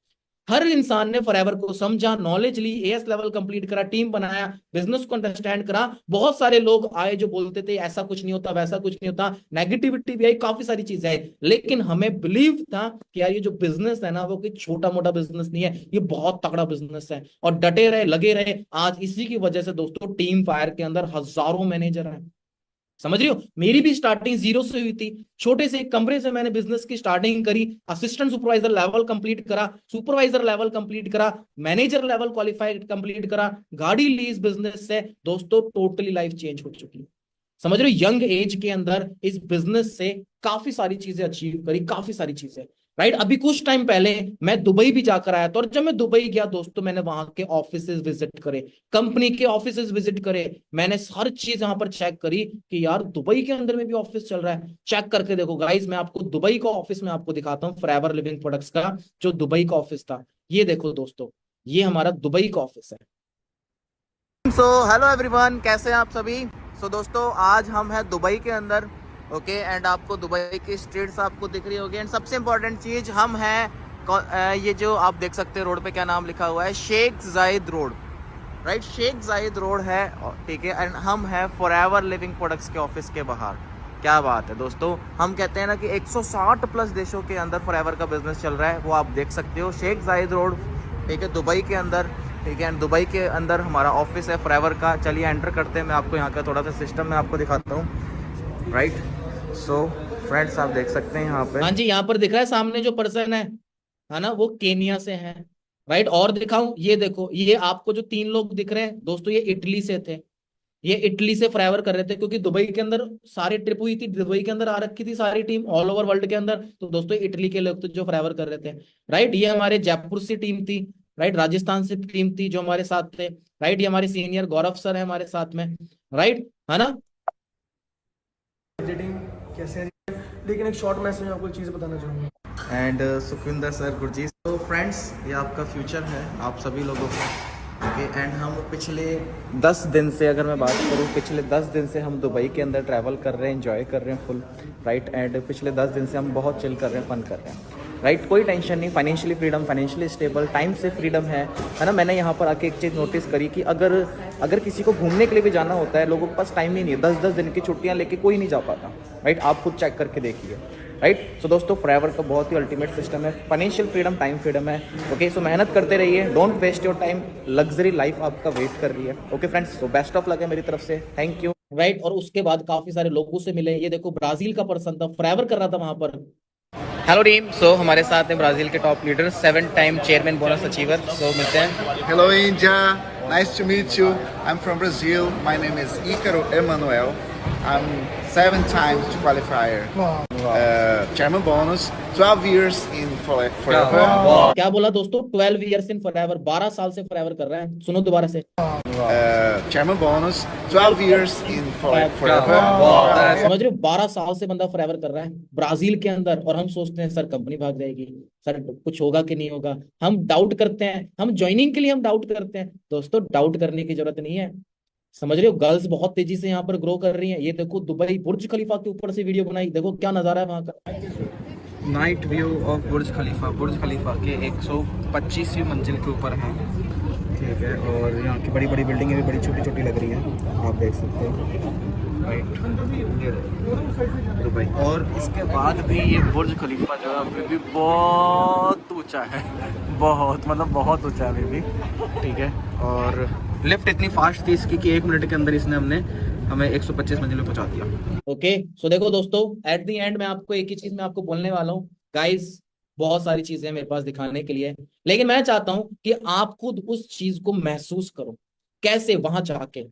हर इंसान ने फॉरएवर को समझा, नॉलेज ली, एएस लेवल कंप्लीट करा, टीम बनाया, बिजनेस को अंडरस्टैंड करा। बहुत सारे लोग आए जो बोलते थे ऐसा कुछ नहीं होता, वैसा कुछ नहीं होता, नेगेटिविटी भी आई, काफी सारी चीजें आई, लेकिन हमें बिलीव था कि यार ये जो बिजनेस है ना वो कोई छोटा मोटा बिजनेस नहीं है, ये बहुत तगड़ा बिजनेस है। और डटे रहे, लगे रहे। आज इसी की वजह से दोस्तों टीम फायर के अंदर हजारों मैनेजर हैं। समझ रही हो, मेरी भी स्टार्टिंग जीरो से हुई थी। छोटे से एक कमरे से मैंने बिजनेस की स्टार्टिंग करी, असिस्टेंट सुपरवाइजर लेवल कंप्लीट करा, सुपरवाइजर लेवल कंप्लीट करा, मैनेजर लेवल क्वालिफाइड कंप्लीट करा, गाड़ी ली इस बिजनेस से। दोस्तों टोटली लाइफ चेंज हो चुकी है। समझ रहे हो, यंग एज के अंदर इस बिजनेस से काफी सारी चीजें अचीव करी, काफी सारी चीजें। राइट, अभी कुछ टाइम पहले मैं दुबई भी जाकर आया था, और जब मैं दुबई गया दोस्तों मैंने वहां के ऑफिसेज विजिट करे, कंपनी के ऑफिसेज विजिट करे, मैंने हर चीज यहां पर चेक करी कि यार दुबई के अंदर में भी ऑफिस चल रहा है। चेक करके देखो गाइस, मैं आपको दुबई का ऑफिस में आपको दिखाता हूँ, फॉरएवर लिविंग प्रोडक्ट्स का जो दुबई का ऑफिस था। ये देखो दोस्तों, ये हमारा दुबई का ऑफिस है। सो हेलो एवरीवन, कैसे हैं आप सभी। दोस्तों आज हम हैं दुबई के अंदर, ओके एंड आपको दुबई की स्ट्रीट्स आपको दिख रही होगी। एंड सबसे इम्पोर्टेंट चीज़, हम हैं ये जो आप देख सकते हैं रोड पे क्या नाम लिखा हुआ है, शेख जायद रोड। राइट, शेख जायद रोड है, ठीक है। एंड हम हैं फॉरएवर लिविंग प्रोडक्ट्स के ऑफिस के बाहर। क्या बात है दोस्तों, हम कहते हैं ना कि 160 प्लस देशों के अंदर फॉरएवर का बिजनेस चल रहा है, वो आप देख सकते हो, शेख जायद रोड, ठीक है, दुबई के अंदर। ठीक है, एंड दुबई के अंदर हमारा ऑफिस है फॉरएवर का। चलिए एंटर करते हैं, मैं आपको यहाँ का थोड़ा सा सिस्टम मैं आपको दिखाता हूँ। राइट, सो फ्रेंड्स आप देख सकते हैं यहाँ पे, हाँ जी, यहाँ पर दिख रहा है सामने जो पर्सन है ना, वो केनिया से है। राइट, और दिखाऊं, ये देखो, ये आपको जो तीन लोग दिख रहे हैं दोस्तों, ये इटली से थे। ये इटली से फॉरएवर कर रहे थे, क्योंकि दुबई के अंदर सारी ट्रिप हुई थी, दुबई के अंदर आ रखी थी सारी टीम ऑल ओवर वर्ल्ड के अंदर। तो दोस्तों इटली के लोग तो जो फॉरएवर कर रहे थे। राइट, ये हमारे जयपुर से टीम थी। राइट, राजस्थान से टीम थी जो हमारे साथ थे। राइट, ये हमारे सीनियर गौरव सर है हमारे साथ में। राइट, है ना। एडिटिंग कैसे है, लेकिन एक शॉर्ट मैसेज में आपको एक चीज़ बताना चाहूँगा। And Sukhwinder sir, Gurjeet. तो फ्रेंड्स ये आपका फ्यूचर है आप सभी लोगों का, ओके। एंड हम पिछले 10 दिन से, अगर मैं बात करूँ, पिछले 10 दिन से हम दुबई के अंदर ट्रैवल कर रहे हैं, एंजॉय कर रहे हैं फुल। राइट, एंड पिछले 10 दिन से हम बहुत चिल कर रहे हैं, फन कर रहे हैं। राइट, कोई टेंशन नहीं, financially freedom, financially stable, time से फ्रीडम है ना। मैंने यहाँ पर आके एक चीज़ नोटिस करी कि अगर किसी को घूमने के लिए भी जाना होता है, लोगों के पास टाइम ही नहीं है, 10-10 दिन की छुट्टियाँ लेके कोई नहीं जा पाता। राइट, आप खुद चेक करके देखिए। राइट, सो दोस्तों फॉरएवर का बहुत ही अल्टीमेट सिस्टम है, फाइनेंशियल फ्रीडम, टाइम फ्रीडम है। ओके, सो मेहनत करते रहिए, don't waste your time, luxury life आपका वेट कर रही है। Okay friends, so best of luck है मेरी तरफ से, थैंक यू। राइट, और उसके बाद काफी सारे लोगों से मिले। ये देखो ब्राजील का पर्सन था, फॉरएवर कर रहा था वहां पर। हेलो टीम, सो हमारे साथ हैं ब्राजील के top leader, 7 time chairman bonus achiever. So मिलते हैं। Hello, India. Nice to meet you. I'm from Brazil. My name is Ícaro Emanuel. I'm 7 times qualifier. Chairman bonus. 12 years in forever. क्या बोला दोस्तों, 12 years in forever, 12 साल से forever कर रहा है। सुनो दोबारा से। Chairman bonus. 12 years in forever. समझ रहे हो, 12 साल से बंदा फॉरएवर कर रहा है ब्राजील के अंदर। और हम सोचते हैं सर कंपनी भाग जाएगी, सर कुछ होगा कि नहीं होगा, हम डाउट करते हैं, हम ज्वाइनिंग के लिए हम डाउट करते हैं। दोस्तों डाउट करने की जरूरत नहीं है। समझ रहे हो, गर्ल्स बहुत तेजी से यहाँ पर ग्रो कर रही हैं। ये देखो दुबई बुर्ज खलीफा के ऊपर से वीडियो बनाई, देखो क्या नजारा है वहाँ का। नाइट व्यू ऑफ बुर्ज खलीफा के 125वीं मंजिल के ऊपर है, ठीक है। और यहाँ की बड़ी बड़ी बिल्डिंगें भी बड़ी छोटी छोटी लग रही हैं, आप देख सकते हो। Right, Dubai. और इसके बाद भी ये बुर्ज खलीफा जो है अभी भी बहुत ऊंचा है, बहुत मतलब बहुत ऊंचा है अभी भी, ठीक है। और लिफ्ट इतनी फास्ट थी इसकी कि 1 मिनट के अंदर इसने हमें 125 मंजिल पे पहुंचा दिया। ओके, सो देखो दोस्तों, एट द एंड मैं आपको एक ही चीज मैं आपको बोलने वाला हूँ गाइस। बहुत सारी चीजें मेरे पास दिखाने के लिए, लेकिन मैं चाहता हूं कि आप खुद उस चीज को महसूस करो। कैसे, वहां जाके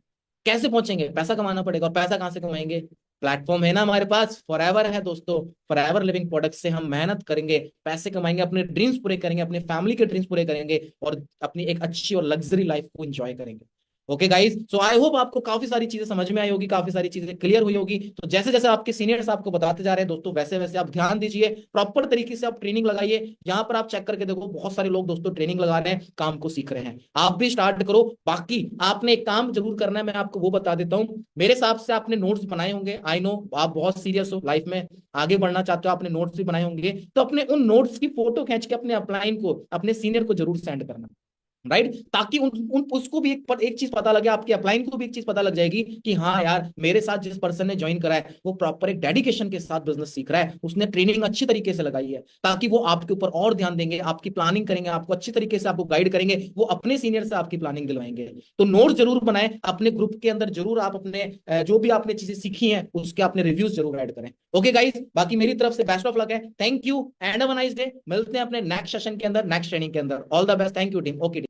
कैसे पहुंचेंगे, पैसा कमाना पड़ेगा। और पैसा कहां से कमाएंगे, प्लेटफॉर्म है ना हमारे पास, फॉरएवर है दोस्तों। फॉरएवर लिविंग प्रोडक्ट से हम मेहनत करेंगे, पैसे कमाएंगे, अपने ड्रीम्स पूरे करेंगे, अपने फैमिली के ड्रीम्स पूरे करेंगे, और अपनी एक अच्छी और लग्जरी लाइफ को एंजॉय करेंगे। Okay guys, so I hope आपको काफी सारी चीजें समझ में आई होगी, काफी सारी चीजें क्लियर हुई होगी। तो जैसे जैसे आपके सीनियर्स आपको बताते जा रहे हैं दोस्तों, वैसे वैसे आप ध्यान दीजिए, प्रॉपर तरीके से आप ट्रेनिंग लगाइए। यहाँ पर आप चेक करके देखो, बहुत सारे लोग दोस्तों ट्रेनिंग लगा रहे हैं, काम को सीख रहे हैं। आप भी स्टार्ट करो। बाकी आपने एक काम जरूर करना है, मैं आपको वो बता देता हूँ। मेरे हिसाब से आपने नोट्स बनाए होंगे, आई नो आप बहुत सीरियस हो, लाइफ में आगे बढ़ना चाहते हो, आपने नोट्स भी बनाए होंगे। तो अपने उन नोट्स की फोटो खींच के अपने अपलाइन को, अपने सीनियर को जरूर सेंड करना, राइट, ताकि उन उसको भी एक चीज पता लगे, आपके अपलाइन को भी एक चीज पता लग जाएगी कि हाँ यार, मेरे साथ जिस पर्सन ने ज्वाइन करा है वो प्रॉपर एक डेडिकेशन के साथ बिजनेस सीख रहा है, उसने ट्रेनिंग अच्छी तरीके से लगाई है, ताकि वो आपके ऊपर और ध्यान देंगे, आपकी प्लानिंग करेंगे, आपको अच्छी तरीके से आपको गाइड करेंगे, वो अपने सीनियर से आपकी प्लानिंग दिलवाएंगे। तो नोट जरूर बनाएं, अपने ग्रुप के अंदर जरूर आप अपने जो भी आपने चीजें सीखी हैं उसके अपने रिव्यूज जरूर ऐड करें। ओके गाइस, बाकी मेरी तरफ से बेस्ट ऑफ लक है, thank you and have a nice day. मिलते हैं अपने नेक्स्ट सेशन के अंदर, नेक्स्ट ट्रेनिंग के अंदर। All the best, thank you team. Okay.